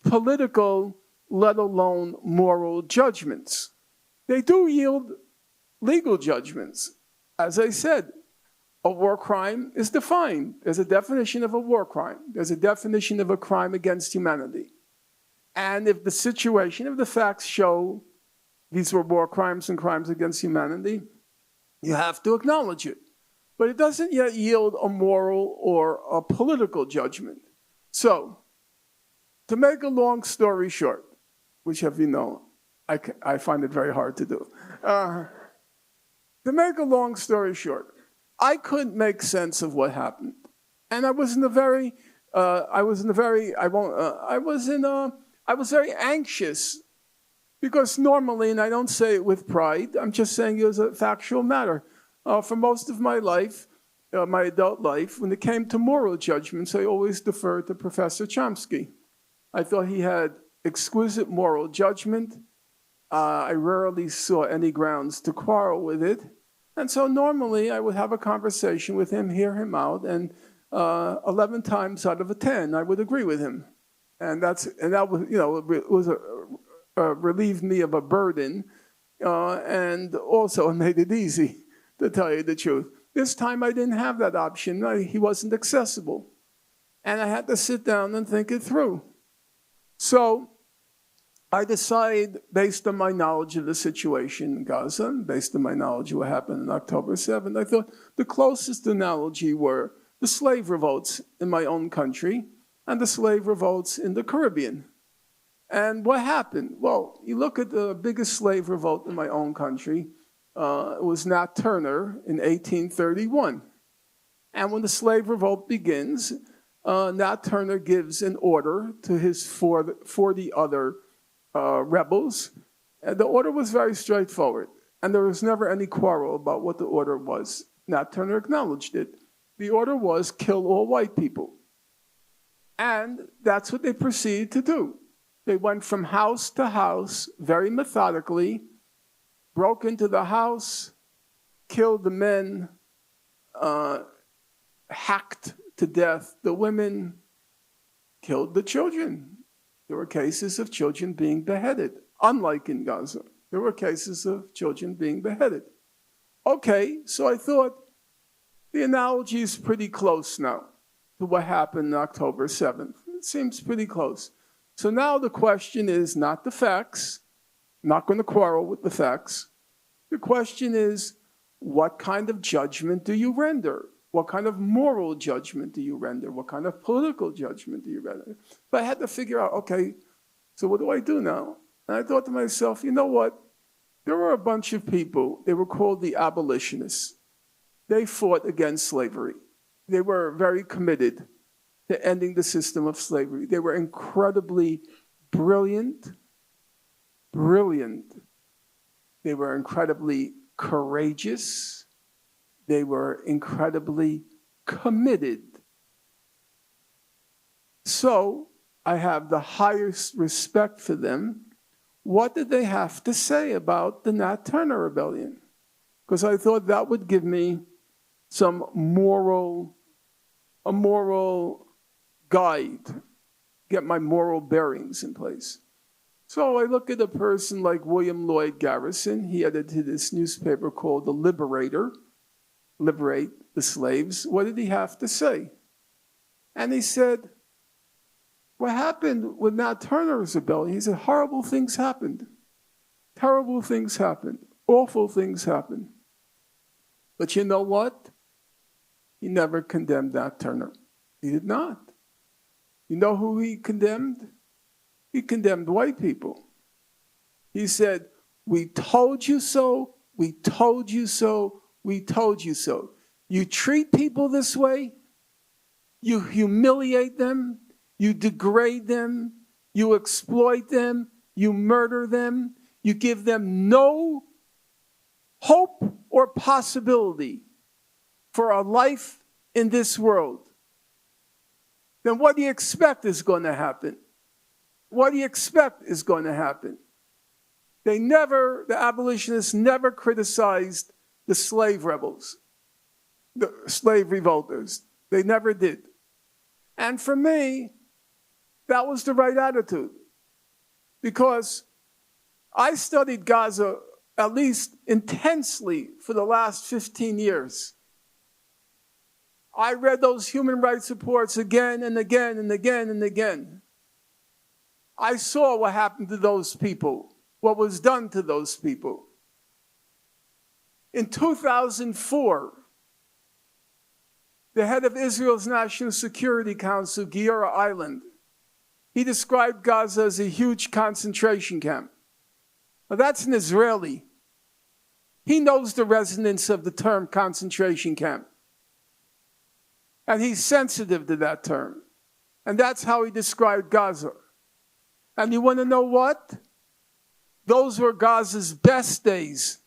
political, let alone moral judgments. They do yield legal judgments. As I said, a war crime is defined. There's a definition of a war crime. There's a definition of a crime against humanity. And if the situation, if the facts show these were war crimes and crimes against humanity, you have to acknowledge it. But it doesn't yet yield a moral or a political judgment. So, to make a long story short, which, as you know, I find it very hard to do. To make a long story short, I couldn't make sense of what happened, and I was very anxious, because normally, and I don't say it with pride, I'm just saying it was a factual matter. For most of my life, my adult life, when it came to moral judgments, I always deferred to Professor Chomsky. I thought he had exquisite moral judgment. I rarely saw any grounds to quarrel with it. And so normally I would have a conversation with him, hear him out, and 11 times out of 10, I would agree with him. And that was, relieved me of a burden, and also made it easy, to tell you the truth. This time I didn't have that option. He wasn't accessible. And I had to sit down and think it through. So I decided, based on my knowledge of the situation in Gaza, based on my knowledge of what happened on October 7th, I thought the closest analogy were the slave revolts in my own country and the slave revolts in the Caribbean. And what happened? Well, you look at the biggest slave revolt in my own country. It was Nat Turner in 1831. And when the slave revolt begins, Nat Turner gives an order to his 40 other rebels. And the order was very straightforward, and there was never any quarrel about what the order was. Nat Turner acknowledged it. The order was kill all white people. And that's what they proceeded to do. They went from house to house very methodically, broke into the house, killed the men, hacked to death the women, killed the children. There were cases of children being beheaded, unlike in Gaza. There were cases of children being beheaded. Okay, so I thought the analogy is pretty close now to what happened on October 7th. It seems pretty close. So now the question is not the facts. I'm not going to quarrel with the facts. The question is, what kind of judgment do you render? What kind of moral judgment do you render? What kind of political judgment do you render? But I had to figure out, okay, so what do I do now? And I thought to myself, you know what? There were a bunch of people, they were called the abolitionists. They fought against slavery. They were very committed to ending the system of slavery. They were incredibly brilliant. They were incredibly courageous. They were incredibly committed. So I have the highest respect for them. What did they have to say about the Nat Turner Rebellion? Because I thought that would give me some moral guide, get my moral bearings in place. So I look at a person like William Lloyd Garrison. He edited this newspaper called The Liberator, Liberate the Slaves. What did he have to say? And he said, what happened with Nat Turner's rebellion? He said, horrible things happened. Terrible things happened. Awful things happened. But you know what? He never condemned Nat Turner. He did not. You know who he condemned? He condemned white people. He said, We told you so, we told you so, we told you so. You treat people this way, you humiliate them, you degrade them, you exploit them, you murder them, you give them no hope or possibility for a life in this world. Then what do you expect is going to happen? What do you expect is going to happen? The abolitionists never criticized the slave rebels, the slave revolters. They never did. And for me, that was the right attitude. Because I studied Gaza at least intensely for the last 15 years. I read those human rights reports again and again and again and again. I saw what happened to those people, what was done to those people. In 2004, the head of Israel's National Security Council, Giora Eiland, he described Gaza as a huge concentration camp. Now, that's an Israeli. He knows the resonance of the term concentration camp. And he's sensitive to that term. And that's how he described Gaza. And you want to know what? Those were Gaza's best days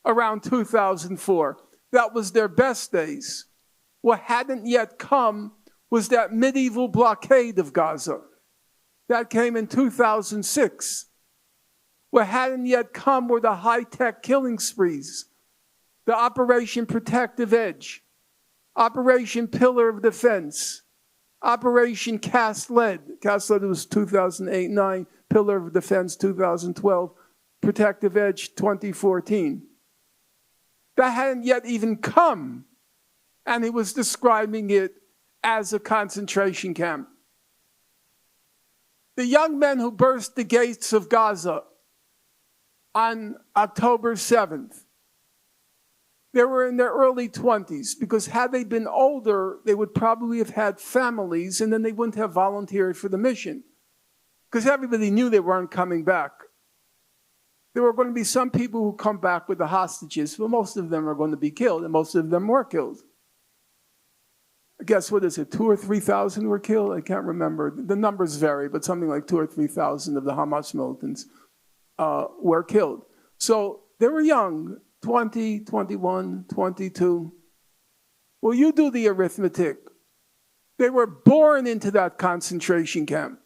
around 2004. That was their best days. What hadn't yet come was that medieval blockade of Gaza. That came in 2006. What hadn't yet come were the high-tech killing sprees, the Operation Protective Edge, Operation Pillar of Defense, Operation Cast Lead. Cast Lead was 2008-9, Pillar of Defense 2012, Protective Edge 2014. That hadn't yet even come, and he was describing it as a concentration camp. The young men who burst the gates of Gaza on October 7th, they were in their early 20s, because had they been older, they would probably have had families, and then they wouldn't have volunteered for the mission, because everybody knew they weren't coming back. There were going to be some people who come back with the hostages, but most of them are going to be killed, and most of them were killed. I guess, what is it, 2,000 or 3,000 were killed? I can't remember. The numbers vary, but something like 2,000 or 3,000 of the Hamas militants were killed. So they were young, 20, 21, 22. Well, you do the arithmetic. They were born into that concentration camp.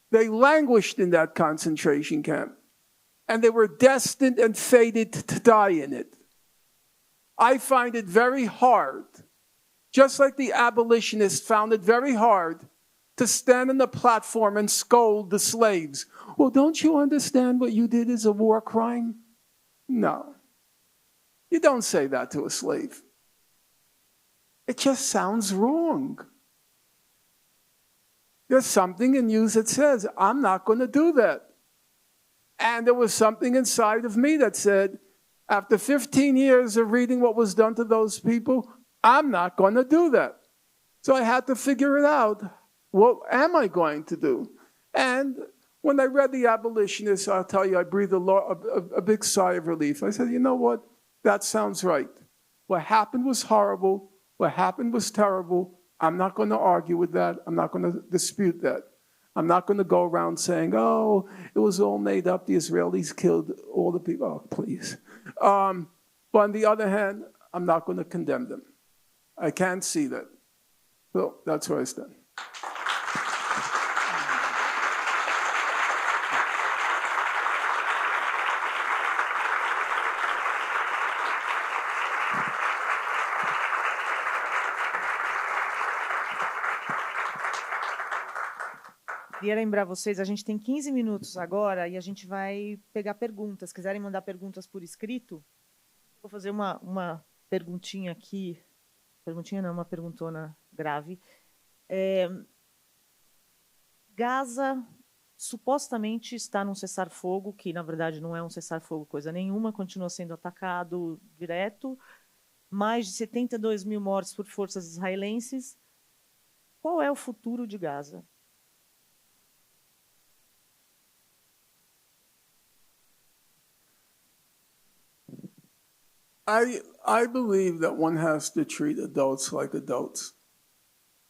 They languished in that concentration camp. And they were destined and fated to die in it. I find it very hard, just like the abolitionists found it very hard to stand on the platform and scold the slaves. Well, don't you understand what you did is a war crime? No. You don't say that to a slave. It just sounds wrong. There's something in you that says, I'm not going to do that. And there was something inside of me that said, after 15 years of reading what was done to those people, I'm not going to do that. So I had to figure it out. What am I going to do? And when I read The Abolitionists, I'll tell you, I breathed a big sigh of relief. I said, you know what? That sounds right. What happened was horrible. What happened was terrible. I'm not going to argue with that. I'm not going to dispute that. I'm not going to go around saying, oh, it was all made up. The Israelis killed all the people. Oh, please. But on the other hand, I'm not going to condemn them. I can't see that. So that's where I stand. Queria lembrar vocês, a gente tem 15 minutos agora e a gente vai pegar perguntas. Se quiserem mandar perguntas por escrito, vou fazer uma perguntinha aqui. Perguntinha não, uma perguntona grave. Gaza supostamente está num cessar-fogo, que na verdade não é um cessar-fogo coisa nenhuma, continua sendo atacado direto. Mais de 72 mil mortes por forças israelenses. Qual é o futuro de Gaza? I believe that one has to treat adults like adults.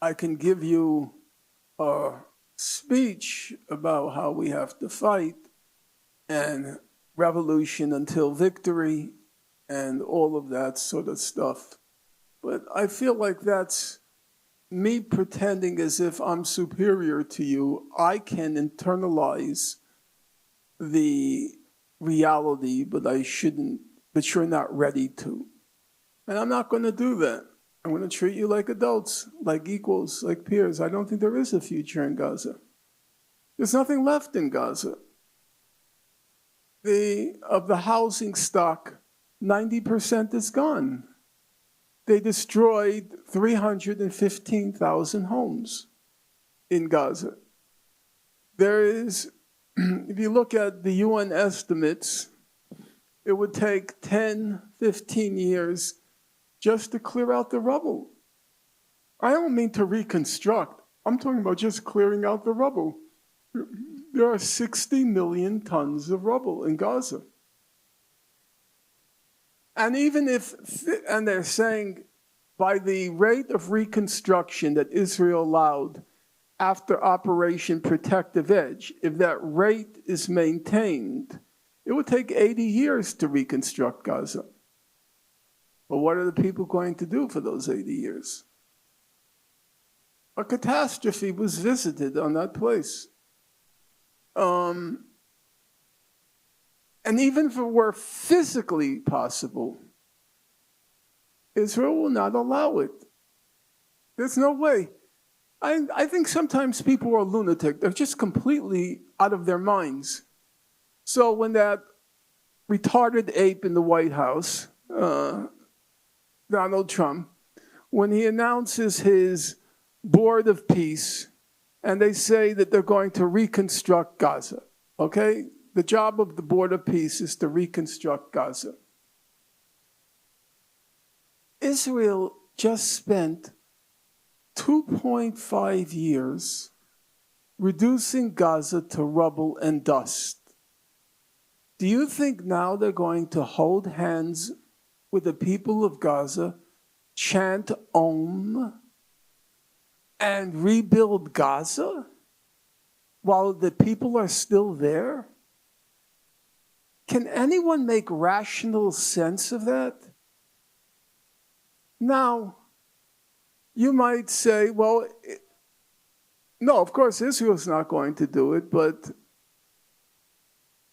I can give you a speech about how we have to fight and revolution until victory and all of that sort of stuff. But I feel like that's me pretending as if I'm superior to you. I can internalize the reality, but I shouldn't, but you're not ready to. And I'm not going to do that. I'm going to treat you like adults, like equals, like peers. I don't think there is a future in Gaza. There's nothing left in Gaza. Of the housing stock, 90% is gone. They destroyed 315,000 homes in Gaza. There is, if you look at the UN estimates, it would take 10, 15 years just to clear out the rubble. I don't mean to reconstruct. I'm talking about just clearing out the rubble. There are 60 million tons of rubble in Gaza. And even if, and they're saying by the rate of reconstruction that Israel allowed after Operation Protective Edge, if that rate is maintained, it would take 80 years to reconstruct Gaza. But what are the people going to do for those 80 years? A catastrophe was visited on that place. And even if it were physically possible, Israel will not allow it. There's no way. I think sometimes people are lunatic. They're just completely out of their minds. So when that retarded ape in the White House, Donald Trump, when he announces his board of peace, and they say that they're going to reconstruct Gaza, okay? The job of the board of peace is to reconstruct Gaza. Israel just spent 2.5 years reducing Gaza to rubble and dust. Do you think now they're going to hold hands with the people of Gaza, chant Om, and rebuild Gaza while the people are still there? Can anyone make rational sense of that? Now, you might say, well, no, of course, Israel's not going to do it, but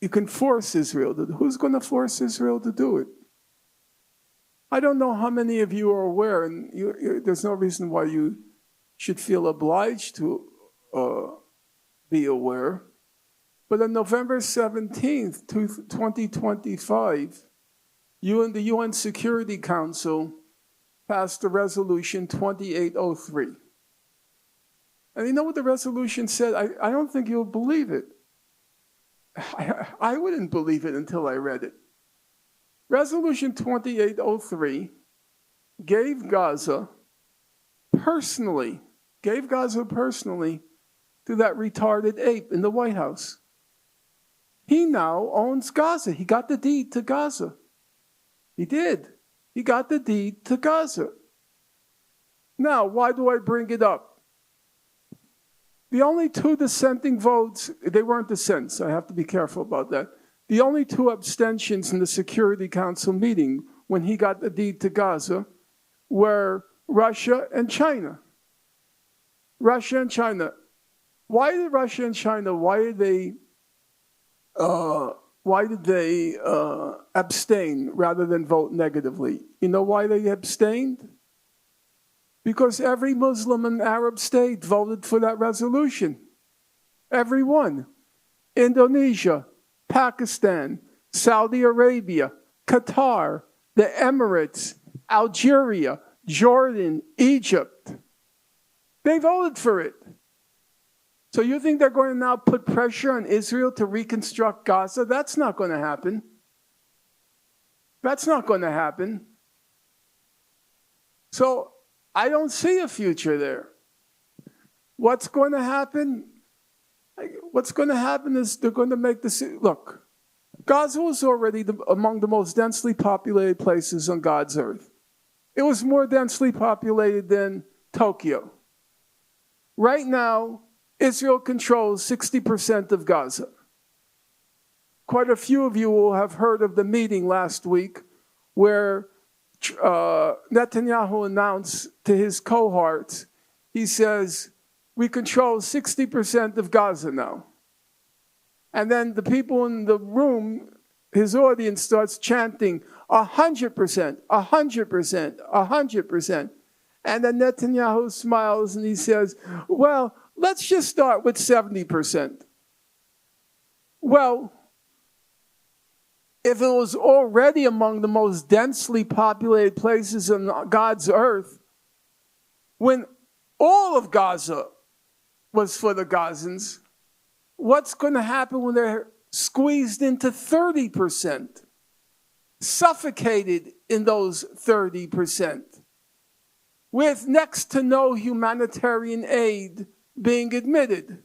you can force Israel to do it. Who's going to force Israel to do it? I don't know how many of you are aware, and there's no reason why you should feel obliged to be aware. But on November 17th, 2025, the UN Security Council passed the resolution 2803. And you know what the resolution said? I don't think you'll believe it. I wouldn't believe it until I read it. Resolution 2803 gave Gaza personally to that retarded ape in the White House. He now owns Gaza. He got the deed to Gaza. He did. He got the deed to Gaza. Now, why do I bring it up? The only two dissenting votes, they weren't dissents, I have to be careful about that. The only two abstentions in the Security Council meeting when he got the deed to Gaza were Russia and China. Russia and China. Why did Russia and China, why did they abstain rather than vote negatively? You know why they abstained? Because every Muslim and Arab state voted for that resolution. Every one. Indonesia, Pakistan, Saudi Arabia, Qatar, the Emirates, Algeria, Jordan, Egypt. They voted for it. So you think they're going to now put pressure on Israel to reconstruct Gaza? That's not going to happen. That's not going to happen. So I don't see a future there. What's going to happen? What's going to happen is they're going to make this. Look, Gaza was already among the most densely populated places on God's earth. It was more densely populated than Tokyo. Right now, Israel controls 60% of Gaza. Quite a few of you will have heard of the meeting last week where Netanyahu announced to his cohorts, he says, we control 60% of Gaza now. And then the people in the room, his audience starts chanting 100%, 100%, 100%. And then Netanyahu smiles and he says, well, let's just start with 70%. Well, if it was already among the most densely populated places on God's earth, when all of Gaza was for the Gazans, what's going to happen when they're squeezed into 30%, suffocated in those 30%, with next to no humanitarian aid being admitted?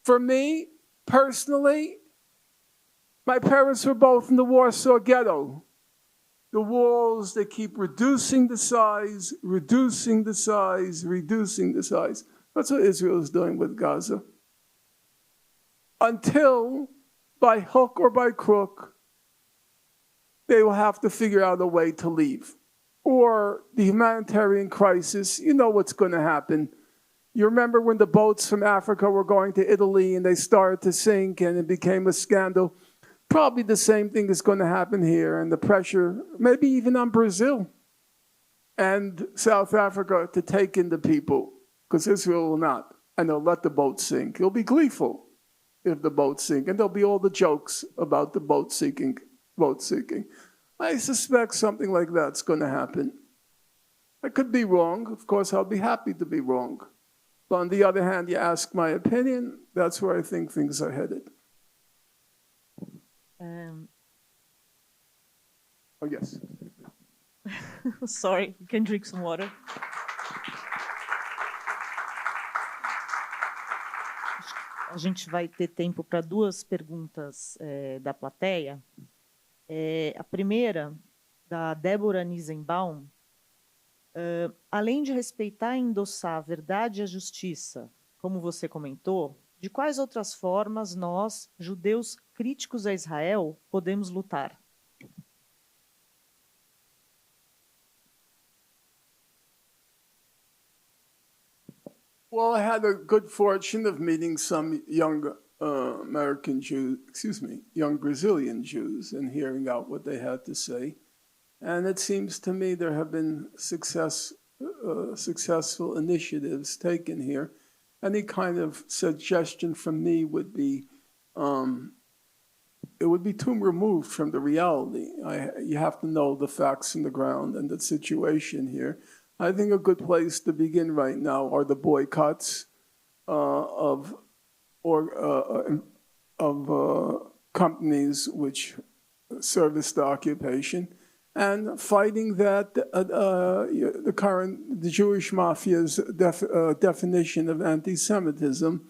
For me, personally, my parents were both in the Warsaw Ghetto. The walls, they keep reducing the size, reducing the size, reducing the size. That's what Israel is doing with Gaza. Until, by hook or by crook, they will have to figure out a way to leave. Or the humanitarian crisis, you know what's going to happen. You remember when the boats from Africa were going to Italy and they started to sink and it became a scandal? Probably the same thing is going to happen here, and the pressure, maybe even on Brazil and South Africa, to take in the people, because Israel will not, and they'll let the boat sink. It'll be gleeful if the boat sink, and there'll be all the jokes about the boat sinking. I suspect something like that's going to happen. I could be wrong. Of course, I'll be happy to be wrong. But on the other hand, you ask my opinion, that's where I think things are headed. Oh, yes. Sorry, you can drink some water. A gente vai ter tempo para duas perguntas da plateia. A primeira, da Débora Nisenbaum. Além de respeitar e endossar a verdade e a justiça, como você comentou, de quais outras formas nós, judeus críticos a Israel, podemos lutar? Well, I had a good fortune of meeting some young young Brazilian Jews and hearing out what they had to say. And it seems to me there have been successful initiatives taken here. Any kind of suggestion from me would be, it would be too removed from the reality. You have to know the facts on the ground and the situation here. I think a good place to begin right now are the boycotts of companies which service the occupation, and fighting that the Jewish mafia's definition of anti-Semitism,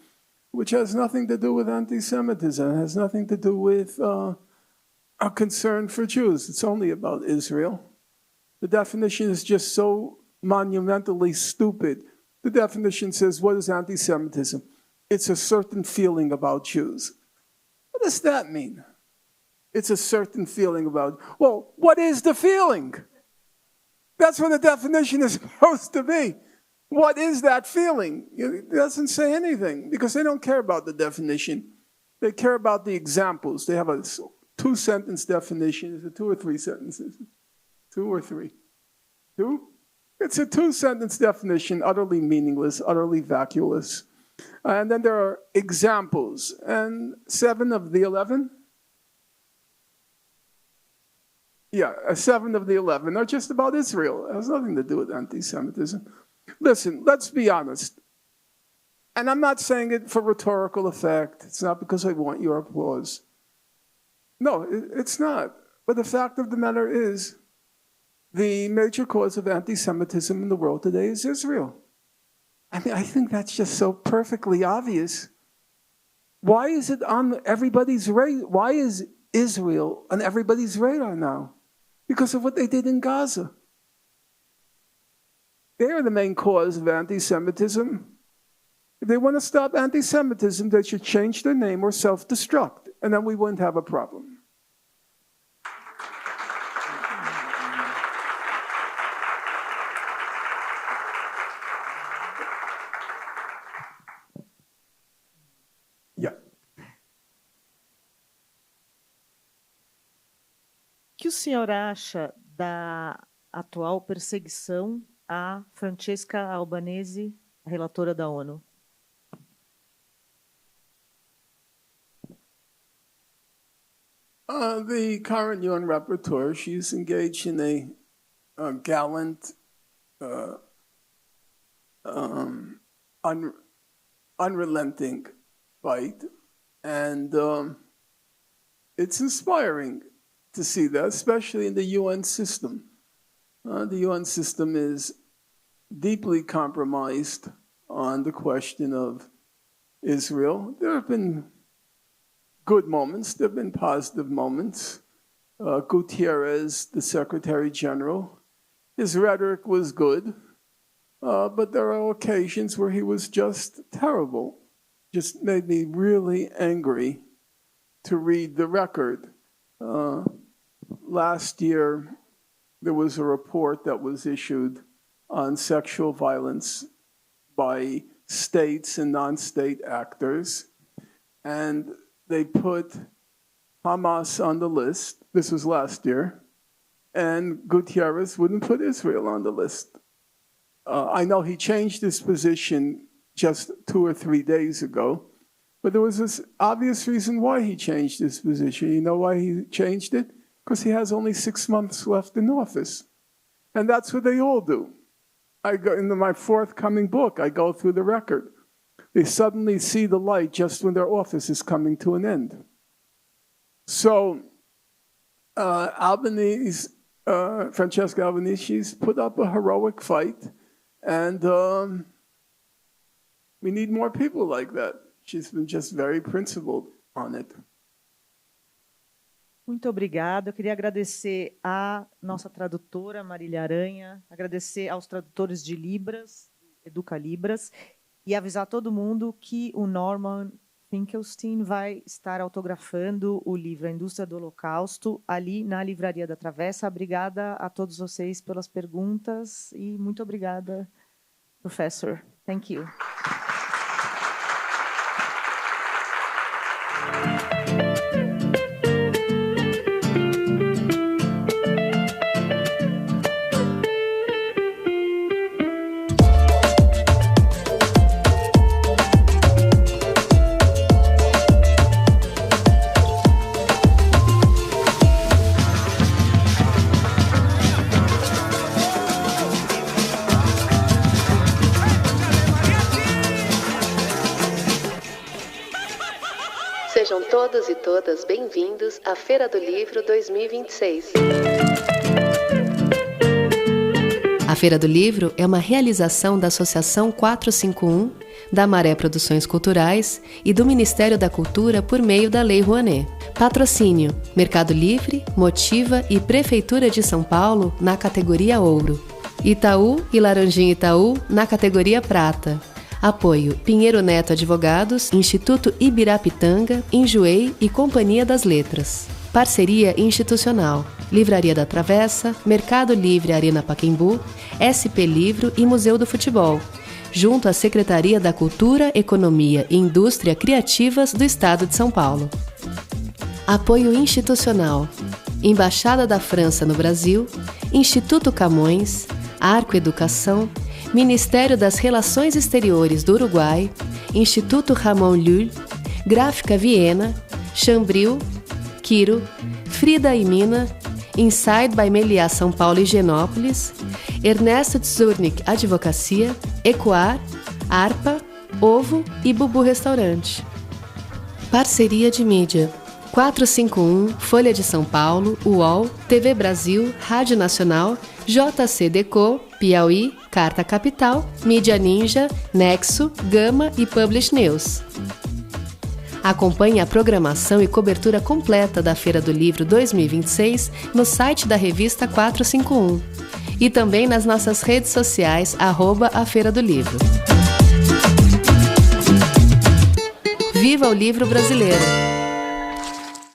which has nothing to do with anti-Semitism. It has nothing to do with a concern for Jews. It's only about Israel. The definition is just so monumentally stupid. The definition says, what is anti-Semitism? It's a certain feeling about Jews. What does that mean? It's a certain feeling about, well, what is the feeling? That's what the definition is supposed to be. What is that feeling? It doesn't say anything because they don't care about the definition. They care about the examples. They have a two-sentence definition. Is it two or three sentences? Two or three? Two? It's a two-sentence definition, utterly meaningless, utterly vacuous. And then there are examples. And 7 of the 11? Yeah, 7 of the 11 are just about Israel. It has nothing to do with anti-Semitism. Listen, let's be honest. And I'm not saying it for rhetorical effect. It's not because I want your applause. No, it's not. But the fact of the matter is, the major cause of anti-Semitism in the world today is Israel. I mean, I think that's just so perfectly obvious. Why is it on everybody's radar? Why is Israel on everybody's radar now because of what they did in Gaza. They are the main cause of anti-Semitism. If they want to stop anti-Semitism, they should change their name or self-destruct, and then we wouldn't have a problem. Yeah. O que o senhor acha da atual perseguição a Francesca Albanese, a relatora da ONU? The current UN rapporteur, she's engaged in a gallant, unrelenting fight, and it's inspiring to see that, especially in the UN system. The UN system is deeply compromised on the question of Israel. There have been good moments, there have been positive moments. Gutierrez, the Secretary General, his rhetoric was good, but there are occasions where he was just terrible. Just made me really angry to read the record. Last year, there was a report that was issued on sexual violence by states and non-state actors, and they put Hamas on the list. This was last year, and Gutierrez wouldn't put Israel on the list. I know he changed his position just 2 or 3 days ago, but there was this obvious reason why he changed his position. You know why he changed it? Because he has only 6 months left in office. And that's what they all do. In my forthcoming book, I go through the record. They suddenly see the light just when their office is coming to an end. So Francesca Albanese, she's put up a heroic fight, and we need more people like that. She's been just very principled on it. Muito obrigada. Eu queria agradecer à nossa tradutora, Marília Aranha, agradecer aos tradutores de Libras, Educa Libras, e avisar todo mundo que o Norman Finkelstein vai estar autografando o livro A Indústria do Holocausto ali na Livraria da Travessa. Obrigada a todos vocês pelas perguntas e muito obrigada, professor. Thank you. Sejam todos e todas bem-vindos à Feira do Livro 2026. A Feira do Livro é uma realização da Associação 451, da Maré Produções Culturais e do Ministério da Cultura por meio da Lei Rouanet. Patrocínio: Mercado Livre, Motiva e Prefeitura de São Paulo na categoria Ouro. Itaú e Laranjinha Itaú na categoria Prata. Apoio: Pinheiro Neto Advogados, Instituto Ibirapitanga, Enjoei e Companhia das Letras. Parceria institucional: Livraria da Travessa, Mercado Livre Arena Pacaembu, SP Livro e Museu do Futebol, junto à Secretaria da Cultura, Economia e Indústria Criativas do Estado de São Paulo. Apoio institucional: Embaixada da França no Brasil, Instituto Camões, Arco Educação, Ministério das Relações Exteriores do Uruguai, Instituto Ramon Llull, Gráfica Viena, Chambril, Quiro, Frida e Mina, Inside by Meliá São Paulo e Higienópolis, Ernesto Tzurnik Advocacia, Ecoar, Arpa, Ovo e Bubu Restaurante. Parceria de mídia: 451, Folha de São Paulo, UOL, TV Brasil, Rádio Nacional, JC Deco, Piauí, Carta Capital, Mídia Ninja, Nexo, Gama e Publish News. Acompanhe a programação e cobertura completa da Feira do Livro 2026 no site da revista 451 e também nas nossas redes sociais @a Feira do Livro. Viva o livro brasileiro!